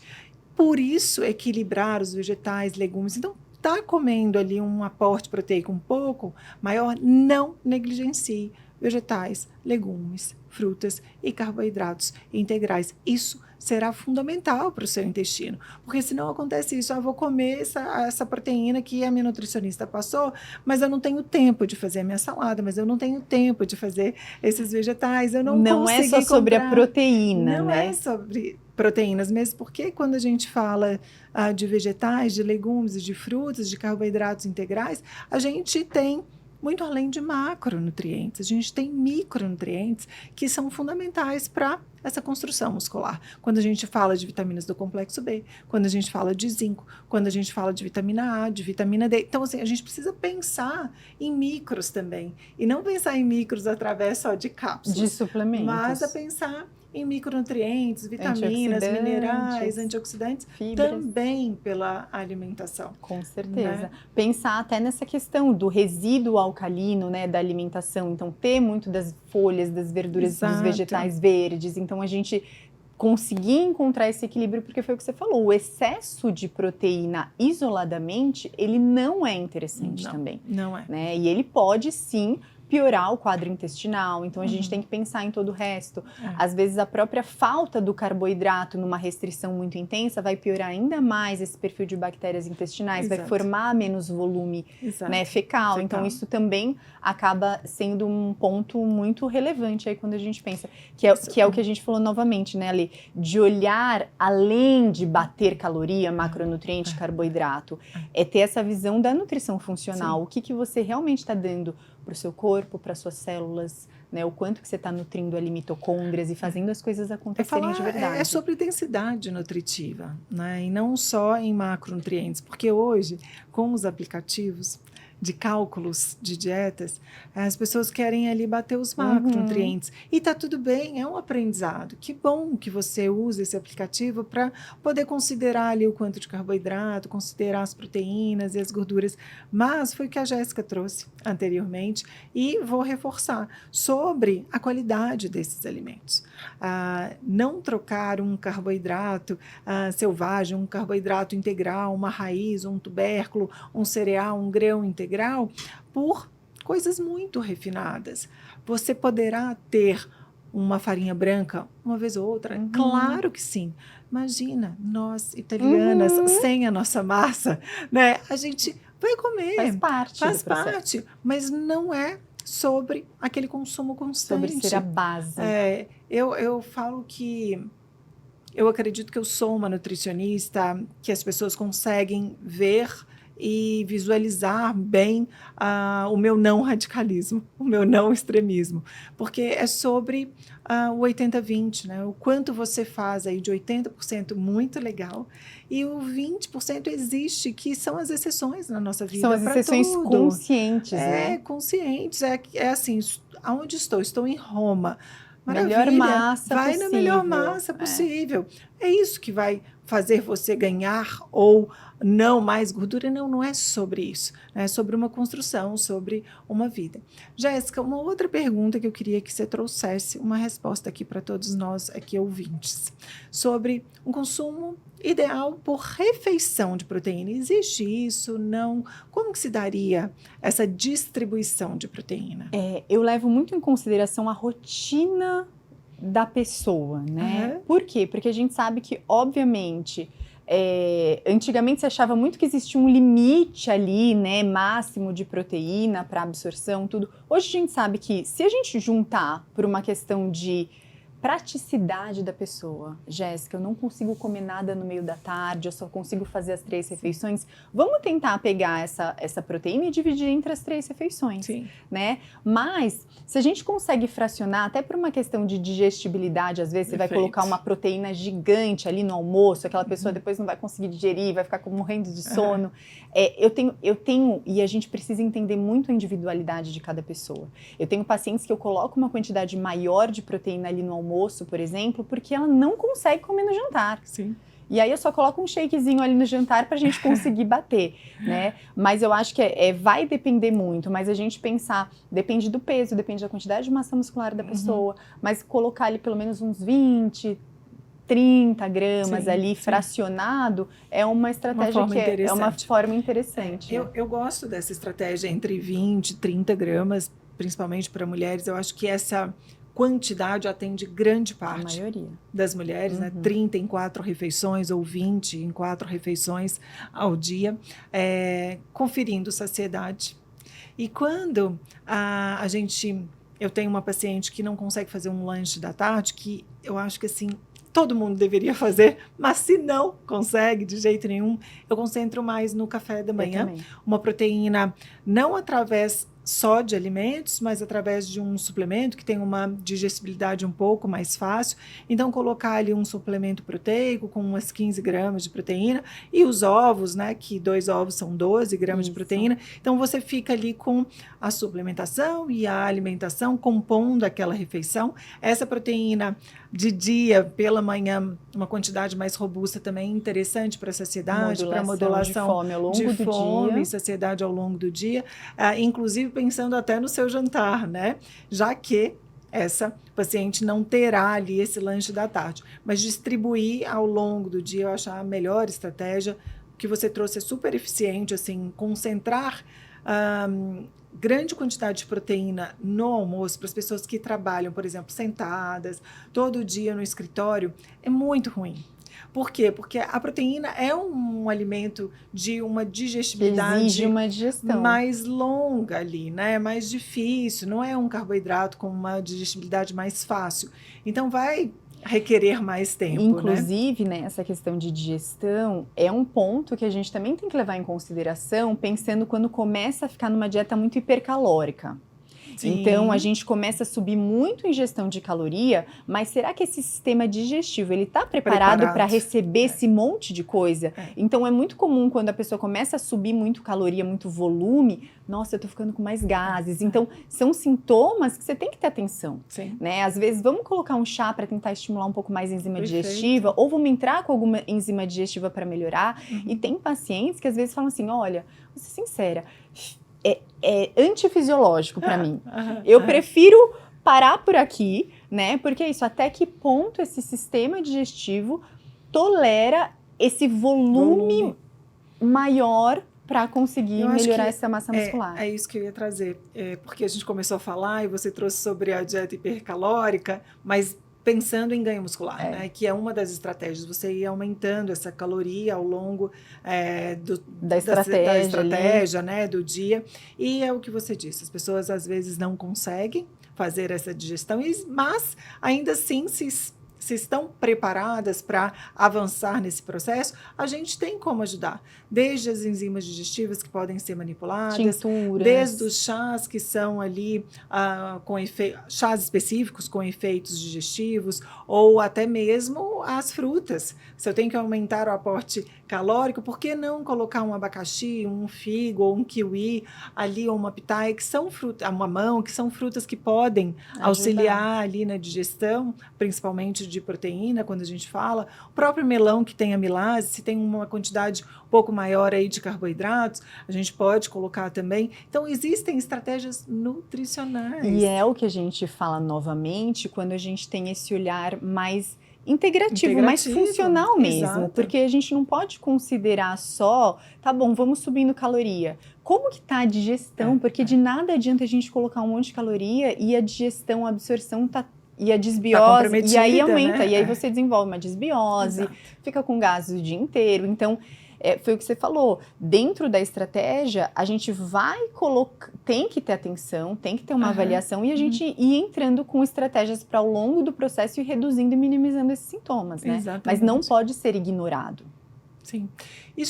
Por isso, equilibrar os vegetais, legumes. Então, está comendo ali um aporte proteico um pouco maior, não negligencie vegetais, legumes, frutas e carboidratos integrais. Isso será fundamental para o seu intestino, porque senão acontece isso: eu vou comer essa proteína que a minha nutricionista passou, mas eu não tenho tempo de fazer a minha salada, mas eu não tenho tempo de fazer esses vegetais, eu não consegui é só sobre a proteína, não né? É sobre proteínas, mesmo porque quando a gente fala de vegetais, de legumes, de frutas, de carboidratos integrais, a gente tem muito além de macronutrientes, a gente tem micronutrientes que são fundamentais para essa construção muscular. Quando a gente fala de vitaminas do complexo B, quando a gente fala de zinco, quando a gente fala de vitamina A, de vitamina D. Então, assim, a gente precisa pensar em micros também. E não pensar em micros através só de cápsulas. De suplementos. Mas a pensar em micronutrientes, vitaminas, minerais, antioxidantes, fibras, também pela alimentação. Com certeza. Né? Pensar até nessa questão do resíduo alcalino, né, da alimentação. Então, ter muito das folhas, das verduras, dos vegetais verdes. Então, a gente conseguir encontrar esse equilíbrio, porque foi o que você falou, o excesso de proteína isoladamente, ele não é interessante também. Não é. Né? E ele pode, sim, piorar o quadro intestinal, então a gente tem que pensar em todo o resto. Às vezes a própria falta do carboidrato numa restrição muito intensa vai piorar ainda mais esse perfil de bactérias intestinais, vai formar menos volume, né, fecal. Então isso também acaba sendo um ponto muito relevante aí quando a gente pensa, que é o que a gente falou novamente, né, Ali, de olhar além de bater caloria, macronutriente, carboidrato, é ter essa visão da nutrição funcional, o que você realmente está dando para o seu corpo, para suas células, né? O quanto que você está nutrindo ali mitocôndrias e fazendo as coisas acontecerem de verdade. É sobre densidade nutritiva, né? E não só em macronutrientes, porque hoje, com os aplicativos de cálculos de dietas, as pessoas querem ali bater os macronutrientes. E tá tudo bem, é um aprendizado. Que bom que você usa esse aplicativo para poder considerar ali o quanto de carboidrato, considerar as proteínas e as gorduras. Mas foi o que a Jéssica trouxe anteriormente e vou reforçar sobre a qualidade desses alimentos. Não trocar um carboidrato selvagem, um carboidrato integral, uma raiz, um tubérculo, um cereal, um grão integral, por coisas muito refinadas. Você poderá ter uma farinha branca uma vez ou outra? Claro que sim. Imagina, nós italianas, sem a nossa massa, né? A gente vai comer. Faz parte. Faz parte, mas não é sobre aquele consumo constante. Sobre ser a base. Eu falo que eu acredito que eu sou uma nutricionista que as pessoas conseguem ver e visualizar bem o meu não radicalismo, o meu não extremismo, porque é sobre o 80-20, né? O quanto você faz aí de 80% muito legal e o 20% existe, que são as exceções na nossa vida. São as exceções conscientes, né? Conscientes, é assim, aonde estou? Estou em Roma. Maravilha, melhor massa vai possível. na melhor massa possível. É isso que vai fazer você ganhar ou não mais gordura. Não é sobre isso. É sobre uma construção, sobre uma vida. Jéssica, uma outra pergunta que eu queria que você trouxesse uma resposta aqui para todos nós aqui ouvintes. Sobre um consumo ideal por refeição de proteína. Existe isso? Não? Como que se daria essa distribuição de proteína? Eu levo muito em consideração a rotina da pessoa, né? Por quê? Porque a gente sabe que, obviamente, antigamente se achava muito que existia um limite ali, né, máximo de proteína para absorção, tudo. Hoje a gente sabe que se a gente juntar por uma questão de praticidade da pessoa, Jéssica, eu não consigo comer nada no meio da tarde, eu só consigo fazer as 3 refeições. Vamos tentar pegar essa proteína e dividir entre as 3 refeições, né? Mas se a gente consegue fracionar, até por uma questão de digestibilidade, às vezes você vai colocar uma proteína gigante ali no almoço, aquela pessoa depois não vai conseguir digerir, vai ficar morrendo de sono. Eu tenho, e a gente precisa entender muito a individualidade de cada pessoa. Eu tenho pacientes que eu coloco uma quantidade maior de proteína ali no almoço, por exemplo, porque ela não consegue comer no jantar. Sim. E aí eu só coloco um shakezinho ali no jantar pra gente conseguir bater, né? Mas eu acho que vai depender muito, mas a gente pensar, depende do peso, depende da quantidade de massa muscular da pessoa, mas colocar ali pelo menos uns 20, 30 gramas ali fracionado é uma estratégia é uma forma interessante. Eu gosto dessa estratégia entre 20 e 30 gramas, principalmente para mulheres. Eu acho que essa quantidade atende grande parte das mulheres, né? 30 em 4 refeições ou 20 em 4 refeições ao dia, conferindo saciedade. E quando eu tenho uma paciente que não consegue fazer um lanche da tarde, que eu acho que assim, todo mundo deveria fazer, mas se não consegue de jeito nenhum, eu concentro mais no café da manhã, uma proteína não através só de alimentos, mas através de um suplemento que tem uma digestibilidade um pouco mais fácil. Então, colocar ali um suplemento proteico com umas 15 gramas de proteína e os ovos, né, que 2 ovos são 12 gramas de proteína. Então, você fica ali com a suplementação e a alimentação compondo aquela refeição. Essa proteína de dia, pela manhã, uma quantidade mais robusta também interessante para a saciedade, para modulação de fome ao longo do dia. E saciedade ao longo do dia, inclusive pensando até no seu jantar, né? Já que essa paciente não terá ali esse lanche da tarde, mas distribuir ao longo do dia, eu acho a melhor estratégia. Que você trouxe é super eficiente, assim, concentrar grande quantidade de proteína no almoço, para as pessoas que trabalham, por exemplo, sentadas, todo dia no escritório, é muito ruim. Por quê? Porque a proteína é um alimento de uma digestibilidade exige uma digestão mais longa ali, né? Mais difícil, não é um carboidrato com uma digestibilidade mais fácil. Então vai requerer mais tempo, inclusive, né, essa questão de digestão é um ponto que a gente também tem que levar em consideração, pensando quando começa a ficar numa dieta muito hipercalórica. Sim. Então, a gente começa a subir muito em ingestão de caloria, mas será que esse sistema digestivo, ele está preparado para receber esse monte de coisa? Então, é muito comum quando a pessoa começa a subir muito caloria, muito volume, nossa, eu tô ficando com mais gases. Então, são sintomas que você tem que ter atenção. Sim. Né? Às vezes, vamos colocar um chá para tentar estimular um pouco mais a enzima digestiva, ou vamos entrar com alguma enzima digestiva para melhorar. E tem pacientes que às vezes falam assim, olha, vou ser sincera, é antifisiológico para mim. Eu prefiro parar por aqui, né? Porque é isso, até que ponto esse sistema digestivo tolera esse volume maior para conseguir melhorar essa massa muscular. É isso que eu ia trazer. Porque a gente começou a falar e você trouxe sobre a dieta hipercalórica, mas pensando em ganho muscular, né? Que é uma das estratégias, você ir aumentando essa caloria ao longo da estratégia, né, do dia. E é o que você disse, as pessoas às vezes não conseguem fazer essa digestão, mas ainda assim se estão preparadas para avançar nesse processo, a gente tem como ajudar. Desde as enzimas digestivas que podem ser manipuladas, tinturas, desde os chás que são ali chás específicos com efeitos digestivos, ou até mesmo as frutas. Se eu tenho que aumentar o aporte calórico, por que não colocar um abacaxi, um figo, ou um kiwi ali, ou uma pitaia, que são frutas, a mamão, que são frutas que podem auxiliar ali na digestão, principalmente de proteína, quando a gente fala. O próprio melão, que tem amilase, se tem uma quantidade um pouco maior aí de carboidratos, a gente pode colocar também. Então, existem estratégias nutricionais. E é o que a gente fala novamente quando a gente tem esse olhar mais integrativo, mais funcional mesmo, exato. Porque a gente não pode considerar só, tá bom, vamos subindo caloria. Como que tá a digestão? Porque de nada adianta a gente colocar um monte de caloria e a digestão, a absorção e a desbiose, e aí aumenta, né? E aí você desenvolve uma desbiose, exato. Fica com gases o dia inteiro. Então, foi o que você falou, dentro da estratégia, a gente vai colocar, tem que ter atenção, tem que ter uma avaliação e a gente ir entrando com estratégias para ao longo do processo e reduzindo e minimizando esses sintomas, né? Exatamente. Mas não pode ser ignorado. Sim. E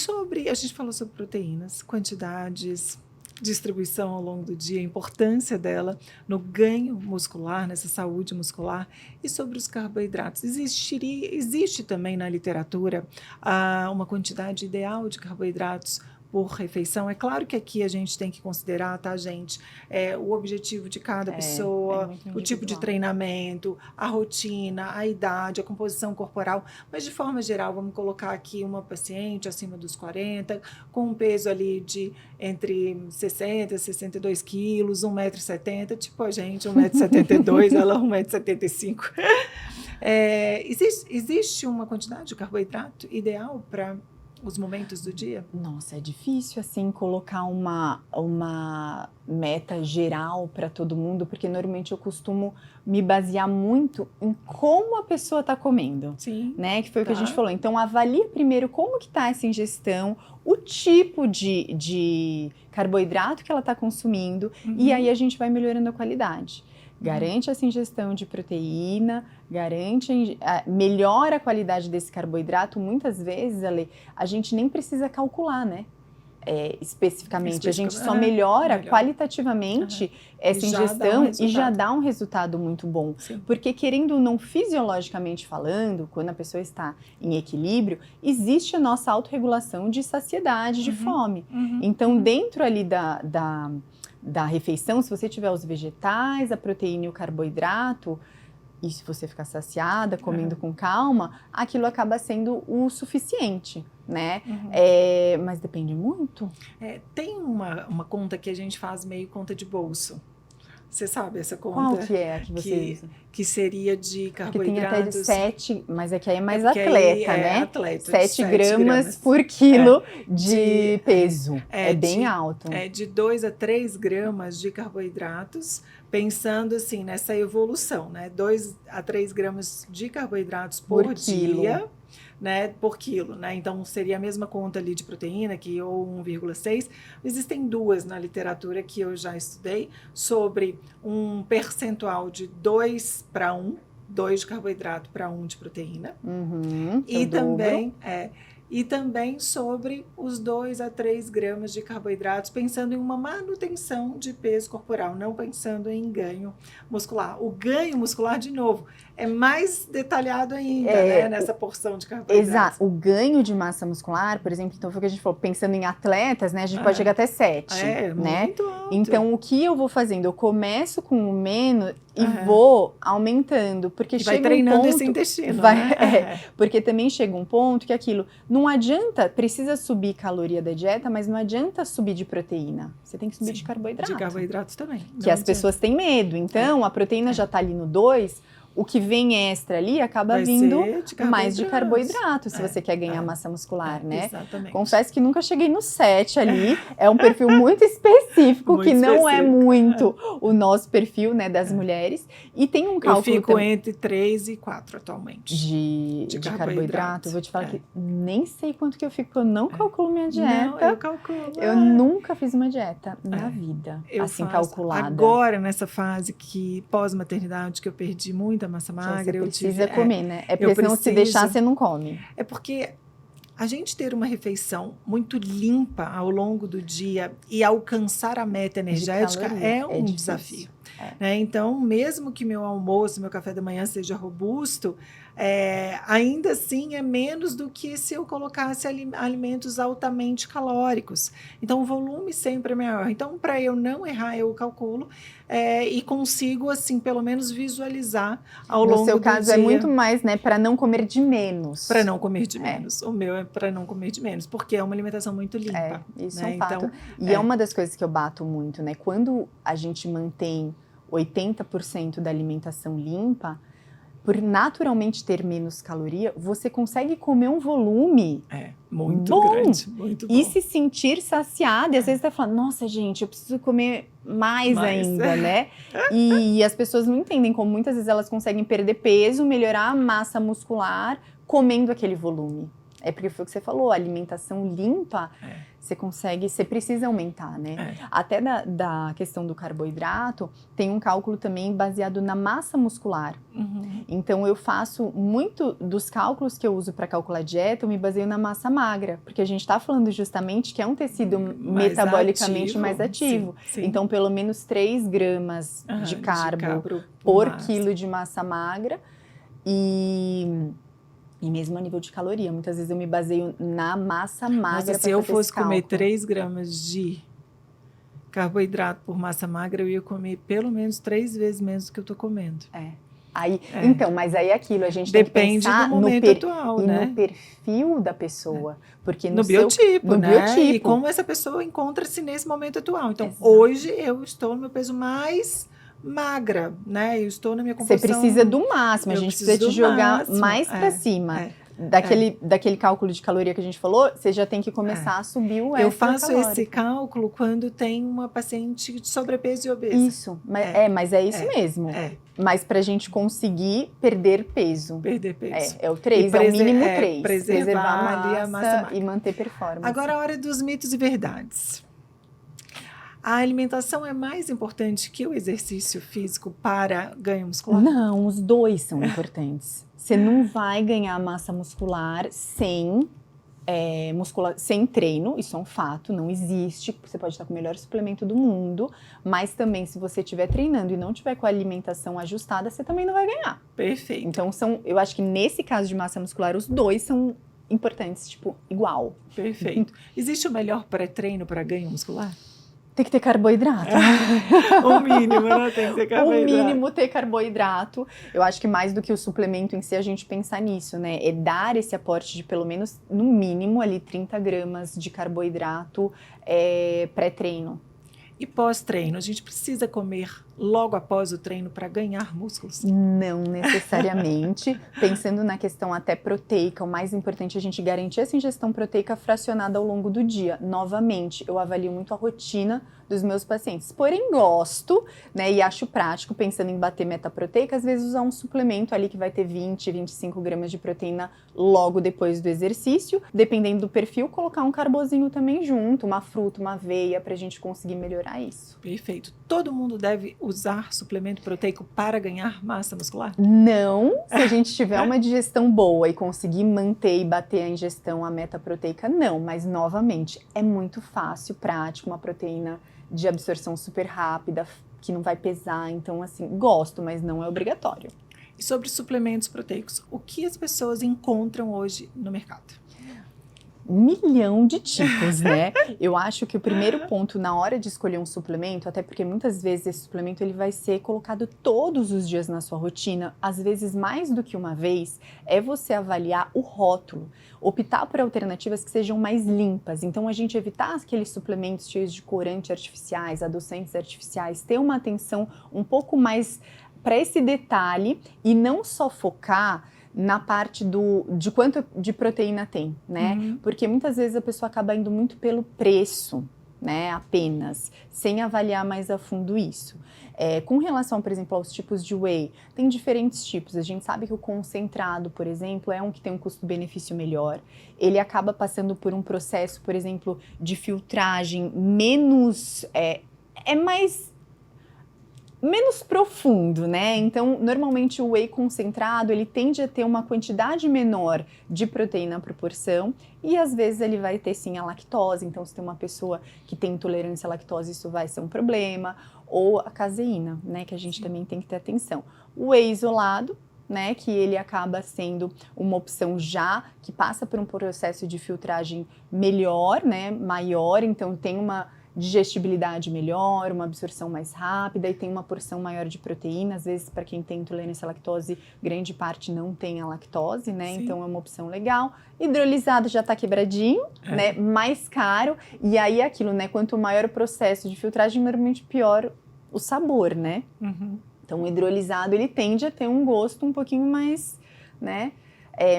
a gente falou sobre proteínas, quantidades, distribuição ao longo do dia, a importância dela no ganho muscular, nessa saúde muscular, e sobre os carboidratos. Existe também na literatura uma quantidade ideal de carboidratos por refeição. É claro que aqui a gente tem que considerar, tá, gente, o objetivo de cada pessoa, o tipo de treinamento, a rotina, a idade, a composição corporal, mas de forma geral, vamos colocar aqui uma paciente acima dos 40, com um peso ali de entre 60 e 62 quilos, 1,70 m, tipo a gente, 1,72 m, ela 1,75 m. Existe uma quantidade de carboidrato ideal para os momentos do dia? Nossa, é difícil assim colocar uma meta geral para todo mundo, porque normalmente eu costumo me basear muito em como a pessoa está comendo. Sim. Né? Que foi o que a gente falou. Então, avalie primeiro como que está essa ingestão, o tipo de carboidrato que ela está consumindo, e aí a gente vai melhorando a qualidade. Garante essa ingestão de proteína, melhora a qualidade desse carboidrato. Muitas vezes, Ale, a gente nem precisa calcular, né? Especificamente, a gente só melhora qualitativamente essa ingestão e já dá um resultado muito bom. Sim. Porque, querendo ou não, fisiologicamente falando, quando a pessoa está em equilíbrio, existe a nossa autorregulação de saciedade, de fome. Então, dentro ali da refeição, se você tiver os vegetais, a proteína e o carboidrato, e se você ficar saciada, comendo com calma, aquilo acaba sendo o suficiente, né? Mas depende muito. Tem uma conta que a gente faz meio conta de bolso, Você sabe essa conta? Qual que é a que você usa? Que seria de Porque tem até de carboidratos. 7, mas é que aí é mais porque aí atleta, é né? atleta, de 7 gramas por quilo de peso. É bem alto. É de 2 a 3 gramas de carboidratos, pensando assim nessa evolução, né? 2 a 3 gramas de carboidratos por dia, né? Por quilo, né? Então seria a mesma conta ali de proteína, que ou 1,6. Existem duas na literatura que eu já estudei sobre um percentual de 2 para 1. 2 de carboidrato para 1 de proteína. E também sobre os 2 a 3 gramas de carboidratos, pensando em uma manutenção de peso corporal, não pensando em ganho muscular. O ganho muscular, de novo, é mais detalhado ainda, né, nessa porção de carboidratos. Exato. O ganho de massa muscular, por exemplo, então foi o que a gente falou, pensando em atletas, né, a gente pode chegar até 7, né? Muito alto. Então, o que eu vou fazendo? Eu começo com o menos e vou aumentando, porque vai chega treinando um ponto, esse intestino, né? Porque também chega um ponto que aquilo, não adianta, precisa subir caloria da dieta, mas não adianta subir de proteína, você tem que subir de carboidrato. De carboidratos também. Que as pessoas têm medo, então a proteína já está ali no 2, o que vem extra ali acaba vindo mais de carboidrato, se você quer ganhar massa muscular, né? Exatamente. Confesso que nunca cheguei no 7 ali, é um perfil muito específico, que não é muito o nosso perfil, né, das mulheres. E tem um cálculo... Eu fico entre 3 e 4 atualmente. De carboidrato. Eu vou te falar que nem sei quanto que eu fico, eu não calculo minha dieta. Não, eu calculo. Eu nunca fiz uma dieta na vida, assim, calculada. Agora, nessa fase que pós-maternidade, que eu perdi muita massa magra, você precisa comer, né? É porque senão se deixar, você não come. É porque a gente ter uma refeição muito limpa ao longo do dia e alcançar a meta energética é um desafio. Né? Então, mesmo que meu almoço, meu café da manhã seja robusto, ainda assim é menos do que se eu colocasse alimentos altamente calóricos. Então, o volume sempre é maior. Então, para eu não errar, eu calculo e consigo, assim, pelo menos visualizar ao longo do dia. No seu caso, é muito mais, né, para não comer de menos. Para não comer de menos. O meu é para não comer de menos, porque é uma alimentação muito limpa. Isso né? é um fato. Então, e é uma das coisas que eu bato muito, né? Quando a gente mantém 80% da alimentação limpa, por naturalmente ter menos caloria, você consegue comer um volume muito bom, grande, muito bom. E se sentir saciada. E às vezes você fala, nossa, gente, eu preciso comer mais ainda, né? E as pessoas não entendem como muitas vezes elas conseguem perder peso, melhorar a massa muscular, comendo aquele volume. É porque foi o que você falou, a alimentação limpa, você precisa aumentar, né? Até da questão do carboidrato, tem um cálculo também baseado na massa muscular. Então, eu faço muito dos cálculos que eu uso para calcular dieta, eu me baseio na massa magra, porque a gente está falando justamente que é um tecido metabolicamente mais ativo. Sim. Então, pelo menos 3 gramas de carbo por quilo de massa magra e mesmo a nível de caloria, muitas vezes eu me baseio na massa magra. Se eu fosse comer 3 gramas de carboidrato por massa magra, eu ia comer pelo menos 3 vezes menos do que eu estou comendo. Então, mas aí é aquilo, a gente tem que pensar do momento atual, né? no perfil da pessoa. Porque no biotipo, né? E como essa pessoa encontra-se nesse momento atual. Então, hoje eu estou no meu peso mais magra, né? Eu estou na minha composição... Você precisa do máximo, a gente precisa te jogar mais para cima. Daquele cálculo de caloria que a gente falou, você já tem que começar a subir o extra. Eu faço esse cálculo quando tem uma paciente de sobrepeso e obesa. Isso, mas é isso mesmo. Mas para a gente conseguir perder peso. Perder peso. É o 3, é o mínimo 3. Preservar ali a massa magra. E manter performance. Agora a hora dos mitos e verdades. A alimentação é mais importante que o exercício físico para ganho muscular? Não, os dois são importantes. Você não vai ganhar massa muscular sem treino, isso é um fato, não existe. Você pode estar com o melhor suplemento do mundo, mas também se você estiver treinando e não tiver com a alimentação ajustada, você também não vai ganhar. Perfeito. Então, eu acho que nesse caso de massa muscular, os dois são importantes, tipo, igual. Perfeito. Existe o melhor pré-treino para ganho muscular? Tem que ter carboidrato. O mínimo, né? Tem que ter carboidrato. O mínimo ter carboidrato. Eu acho que mais do que o suplemento em si, a gente pensar nisso, né? É dar esse aporte de pelo menos, no mínimo, ali 30 gramas de carboidrato pré-treino. E pós-treino, a gente precisa comer logo após o treino para ganhar músculos? Não necessariamente. Pensando na questão até proteica, o mais importante é a gente garantir essa ingestão proteica fracionada ao longo do dia. Novamente, eu avalio muito a rotina dos meus pacientes. Porém, gosto, né, e acho prático, pensando em bater meta proteica, às vezes usar um suplemento ali que vai ter 20, 25 gramas de proteína logo depois do exercício. Dependendo do perfil, colocar um carbozinho também junto, uma fruta, uma aveia, pra gente conseguir melhorar isso. Perfeito. Todo mundo deve usar suplemento proteico para ganhar massa muscular? Não, se a gente tiver uma digestão boa e conseguir manter e bater a ingestão, a meta proteica, não. Mas, novamente, é muito fácil, prático, uma proteína de absorção super rápida, que não vai pesar. Então, assim, gosto, mas não é obrigatório. E sobre suplementos proteicos, o que as pessoas encontram hoje no mercado? 1 milhão de tipos, né? Eu acho que o primeiro ponto na hora de escolher um suplemento, até porque muitas vezes esse suplemento ele vai ser colocado todos os dias na sua rotina, às vezes mais do que uma vez, é você avaliar o rótulo, optar por alternativas que sejam mais limpas. Então, a gente evitar aqueles suplementos cheios de corantes artificiais, adoçantes artificiais, ter uma atenção um pouco mais para esse detalhe e não só focar na parte de quanto de proteína tem, né? Porque muitas vezes a pessoa acaba indo muito pelo preço, né? Apenas, sem avaliar mais a fundo isso. Com relação, por exemplo, aos tipos de whey, tem diferentes tipos. A gente sabe que o concentrado, por exemplo, é um que tem um custo-benefício melhor. Ele acaba passando por um processo, por exemplo, de filtragem menos... menos profundo, né? Então, normalmente o whey concentrado, ele tende a ter uma quantidade menor de proteína à proporção e às vezes ele vai ter sim a lactose, então se tem uma pessoa que tem intolerância à lactose, isso vai ser um problema, ou a caseína, né, que a gente também tem que ter atenção. O whey isolado, né, que ele acaba sendo uma opção já que passa por um processo de filtragem melhor, né, maior, então tem uma digestibilidade melhor, uma absorção mais rápida e tem uma porção maior de proteína. Às vezes, para quem tem intolerância à lactose, grande parte não tem a lactose, né? Sim. Então é uma opção legal. Hidrolisado já tá quebradinho, né? Mais caro. E aí é aquilo, né? Quanto maior o processo de filtragem, normalmente pior o sabor, né? Então o hidrolisado, ele tende a ter um gosto um pouquinho mais, né?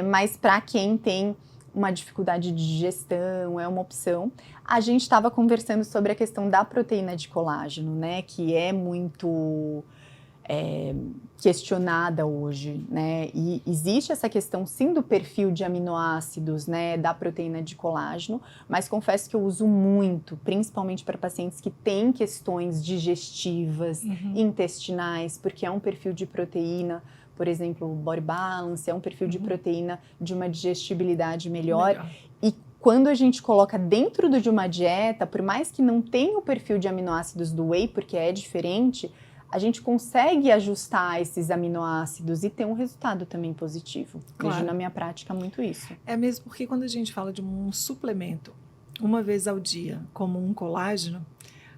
Mas para quem tem uma dificuldade de digestão, é uma opção. A gente estava conversando sobre a questão da proteína de colágeno, né, que é muito questionada hoje, né, e existe essa questão sim do perfil de aminoácidos, né, da proteína de colágeno, mas confesso que eu uso muito, principalmente para pacientes que têm questões digestivas, intestinais, porque é um perfil de proteína, por exemplo, o Body Balance, é um perfil de proteína de uma digestibilidade melhor. E quando a gente coloca dentro de uma dieta, por mais que não tenha o perfil de aminoácidos do whey, porque é diferente, a gente consegue ajustar esses aminoácidos e ter um resultado também positivo. Claro. Vejo na minha prática muito isso. É mesmo porque quando a gente fala de um suplemento, uma vez ao dia, como um colágeno,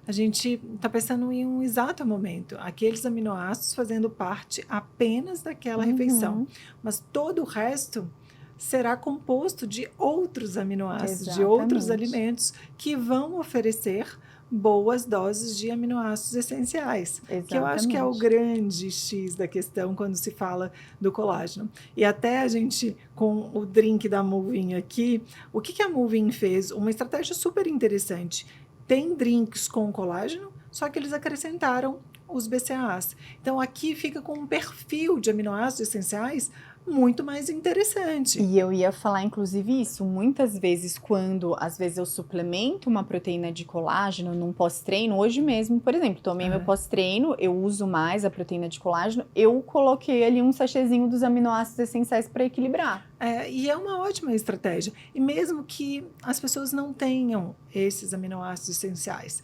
a gente está pensando em um exato momento, aqueles aminoácidos fazendo parte apenas daquela refeição, mas todo o resto será composto de outros aminoácidos, de outros alimentos que vão oferecer boas doses de aminoácidos essenciais, que eu acho que é o grande X da questão quando se fala do colágeno. E até a gente, com o drink da Moving aqui, o que a Moving fez? Uma estratégia super interessante. Tem drinks com colágeno, só que eles acrescentaram os BCAAs. Então, aqui fica com um perfil de aminoácidos essenciais muito mais interessante. E eu ia falar, inclusive, isso. Muitas vezes, quando, às vezes, eu suplemento uma proteína de colágeno num pós-treino, hoje mesmo, por exemplo, tomei meu pós-treino, eu uso mais a proteína de colágeno, eu coloquei ali um sachêzinho dos aminoácidos essenciais para equilibrar. E é uma ótima estratégia. E mesmo que as pessoas não tenham esses aminoácidos essenciais,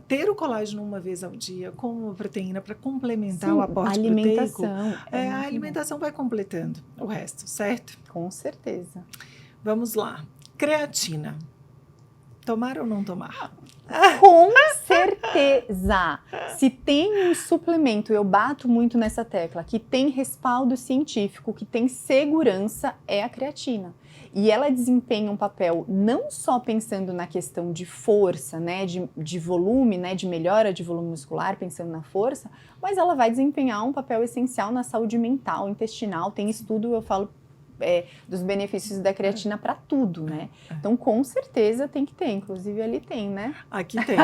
ter o colágeno uma vez ao dia com uma proteína para complementar o aporte proteico, a alimentação vai completando o resto, certo? Com certeza. Vamos lá. Creatina. Tomar ou não tomar? Com certeza! Se tem um suplemento, eu bato muito nessa tecla, que tem respaldo científico, que tem segurança, é a creatina. E ela desempenha um papel não só pensando na questão de força, né, de volume, né, de melhora de volume muscular, pensando na força, mas ela vai desempenhar um papel essencial na saúde mental, intestinal. Tem estudo, eu falo, dos benefícios da creatina para tudo, né? Então, com certeza tem que ter, inclusive ali tem, né? Aqui tem.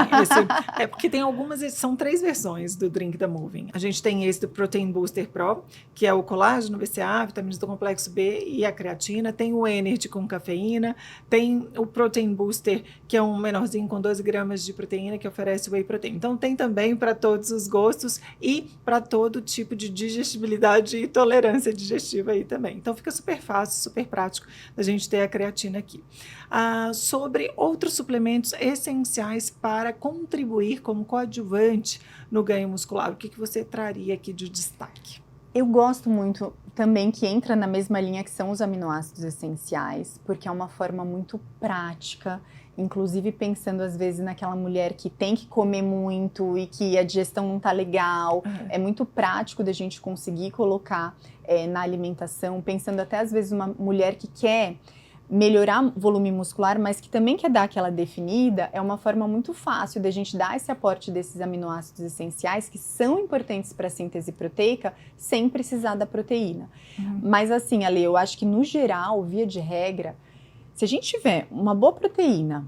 Porque tem algumas, são 3 versões do Drink da Moving. A gente tem esse do Protein Booster Pro, que é o colágeno, BCA, vitaminas do complexo B e a creatina. Tem o Energy com cafeína. Tem o Protein Booster, que é um menorzinho com 12 gramas de proteína, que oferece whey protein. Então, tem também para todos os gostos e para todo tipo de digestibilidade e tolerância digestiva aí também. Então, fica super fácil, super prático da gente ter a creatina aqui. Sobre outros suplementos essenciais para contribuir como coadjuvante no ganho muscular, o que você traria aqui de destaque? Eu gosto muito também que entra na mesma linha que são os aminoácidos essenciais, porque é uma forma muito prática, inclusive pensando às vezes naquela mulher que tem que comer muito e que a digestão não tá legal. É muito prático da gente conseguir colocar na alimentação, pensando até às vezes uma mulher que quer melhorar volume muscular, mas que também quer dar aquela definida, é uma forma muito fácil da gente dar esse aporte desses aminoácidos essenciais que são importantes para a síntese proteica, sem precisar da proteína. Mas assim, Ale, eu acho que no geral, via de regra, se a gente tiver uma boa proteína,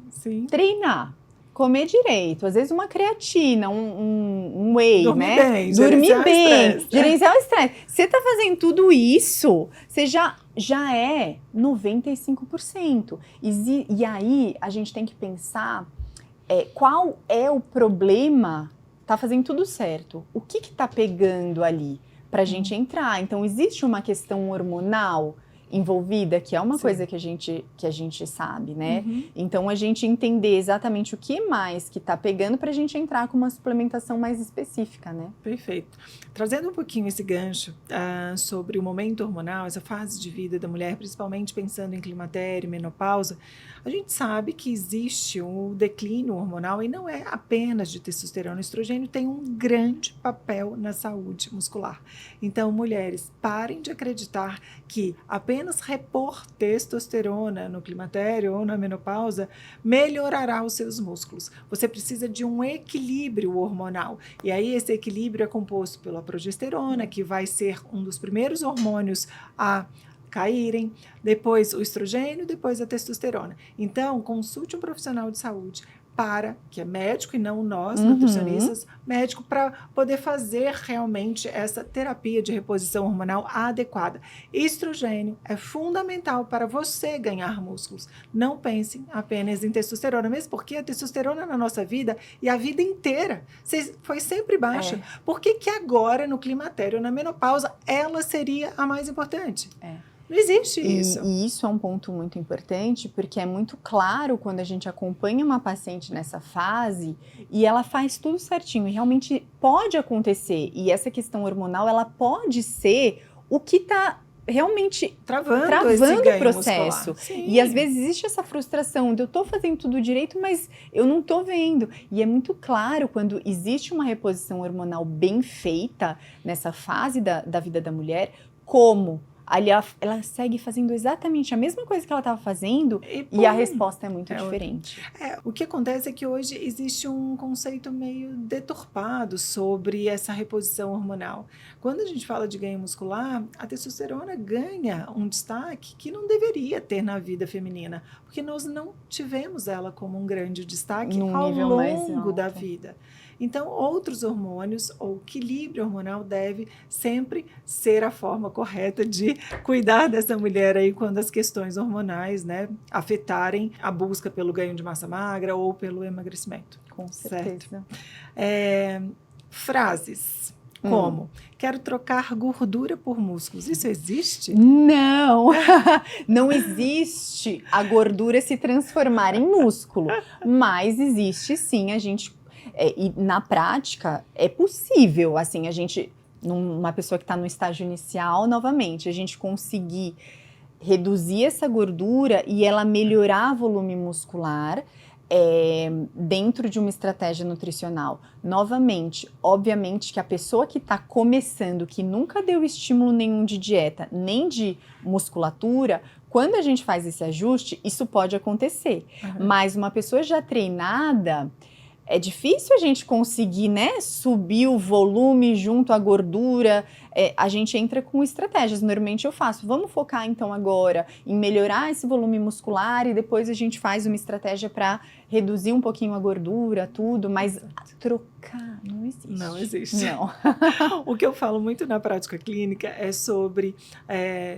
treinar, comer direito, às vezes uma creatina, um whey, dormir né? Bem, dormir bem, gerenciar o estresse. Você tá fazendo tudo isso, você já é 95%. E aí a gente tem que pensar qual é o problema. Tá fazendo tudo certo. O que tá pegando ali pra gente entrar? Então existe uma questão hormonal envolvida, que é uma coisa que a gente sabe, né? Então, a gente entender exatamente o que mais que tá pegando pra gente entrar com uma suplementação mais específica, né? Perfeito. Trazendo um pouquinho esse gancho sobre o momento hormonal, essa fase de vida da mulher, principalmente pensando em climatério, menopausa, a gente sabe que existe um declínio hormonal e não é apenas de testosterona. O estrogênio tem um grande papel na saúde muscular. Então, mulheres, parem de acreditar que apenas repor testosterona no climatério ou na menopausa melhorará os seus músculos. Você precisa de um equilíbrio hormonal. E aí esse equilíbrio é composto pela progesterona, que vai ser um dos primeiros hormônios a caírem, depois o estrogênio, depois a testosterona. Então, consulte um profissional de saúde que é médico e não nós, nutricionistas, médico, para poder fazer realmente essa terapia de reposição hormonal adequada. Estrogênio é fundamental para você ganhar músculos. Não pensem apenas em testosterona, mesmo porque a testosterona na nossa vida e a vida inteira foi sempre baixa. Por que agora, no climatério, na menopausa, ela seria a mais importante? Não existe isso. E isso é um ponto muito importante, porque é muito claro quando a gente acompanha uma paciente nessa fase e ela faz tudo certinho. E realmente pode acontecer. E essa questão hormonal, ela pode ser o que está realmente travando o processo. E às vezes existe essa frustração de eu tô fazendo tudo direito, mas eu não tô vendo. E é muito claro quando existe uma reposição hormonal bem feita nessa fase da vida da mulher, como ali ela segue fazendo exatamente a mesma coisa que ela estava fazendo e a resposta é muito diferente. O que acontece é que hoje existe um conceito meio deturpado sobre essa reposição hormonal. Quando a gente fala de ganho muscular, a testosterona ganha um destaque que não deveria ter na vida feminina, porque nós não tivemos ela como um grande destaque ao longo da vida. Então, outros hormônios ou equilíbrio hormonal deve sempre ser a forma correta de cuidar dessa mulher aí quando as questões hormonais, né, afetarem a busca pelo ganho de massa magra ou pelo emagrecimento. Com certeza. Frases como, quero trocar gordura por músculos. Isso existe? Não! Não existe a gordura se transformar em músculo, mas existe sim e na prática é possível, assim, a gente, uma pessoa que está no estágio inicial, novamente, a gente conseguir reduzir essa gordura e ela melhorar o volume muscular, dentro de uma estratégia nutricional. Novamente, obviamente que a pessoa que está começando, que nunca deu estímulo nenhum de dieta, nem de musculatura, quando a gente faz esse ajuste, isso pode acontecer. Mas uma pessoa já treinada, é difícil a gente conseguir, né, subir o volume junto à gordura. A gente entra com estratégias. Normalmente eu faço, vamos focar então agora em melhorar esse volume muscular e depois a gente faz uma estratégia para reduzir um pouquinho a gordura, tudo, mas trocar não existe. Não existe. Não. O que eu falo muito na prática clínica é sobre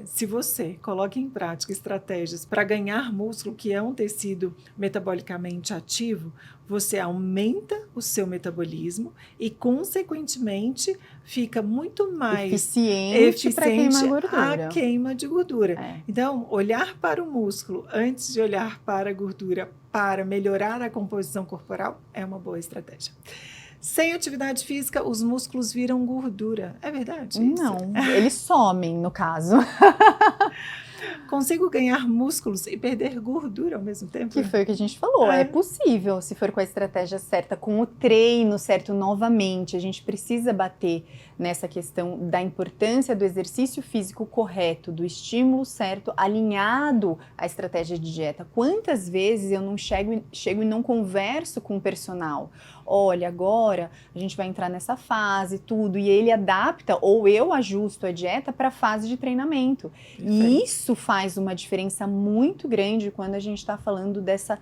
se você coloca em prática estratégias para ganhar músculo, que é um tecido metabolicamente ativo, você aumenta o seu metabolismo e, consequentemente, fica muito mais eficiente para queimar gordura. A queima de gordura. Então, olhar para o músculo antes de olhar para a gordura para melhorar a composição corporal é uma boa estratégia. Sem atividade física, os músculos viram gordura. É verdade isso? Não, eles somem, no caso. Consigo ganhar músculos e perder gordura ao mesmo tempo? Que foi o que a gente falou. É possível, se for com a estratégia certa, com o treino certo novamente. A gente precisa bater nessa questão da importância do exercício físico correto, do estímulo certo, alinhado à estratégia de dieta. Quantas vezes eu não chego e não converso com o personal? Olha, agora a gente vai entrar nessa fase, tudo, e ele adapta ou eu ajusto a dieta para a fase de treinamento. E isso faz uma diferença muito grande quando a gente está falando dessa,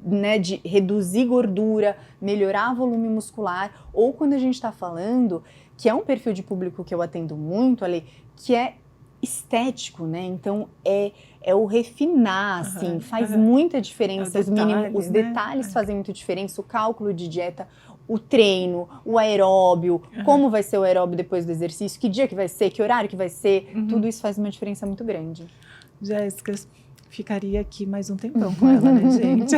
né, de reduzir gordura, melhorar volume muscular, ou quando a gente está falando, que é um perfil de público que eu atendo muito, Ale, que é estético, né? Então é o refinar, assim, faz muita diferença. Os detalhes fazem muita diferença, o cálculo de dieta, o treino, o aeróbio, como vai ser o aeróbio depois do exercício, que dia que vai ser, que horário que vai ser, tudo isso faz uma diferença muito grande. Jéssica, ficaria aqui mais um tempão com ela, né, gente?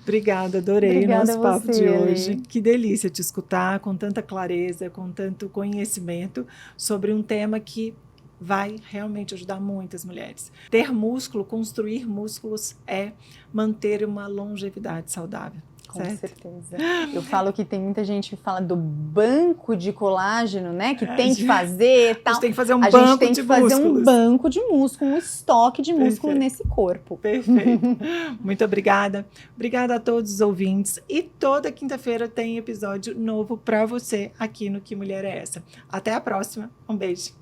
Obrigada, adorei o nosso papo de hoje. Que delícia te escutar com tanta clareza, com tanto conhecimento sobre um tema que vai realmente ajudar muitas mulheres. Ter músculo, construir músculos é manter uma longevidade saudável. Com certeza. Eu falo que tem muita gente que fala do banco de colágeno, né? Que tem que fazer tal. A gente tem que fazer um banco de músculos. A gente tem que fazer um banco de músculo, um estoque de músculo nesse corpo. Perfeito. Muito obrigada. Obrigada a todos os ouvintes. E toda quinta-feira tem episódio novo para você aqui no Que Mulher é Essa. Até a próxima. Um beijo.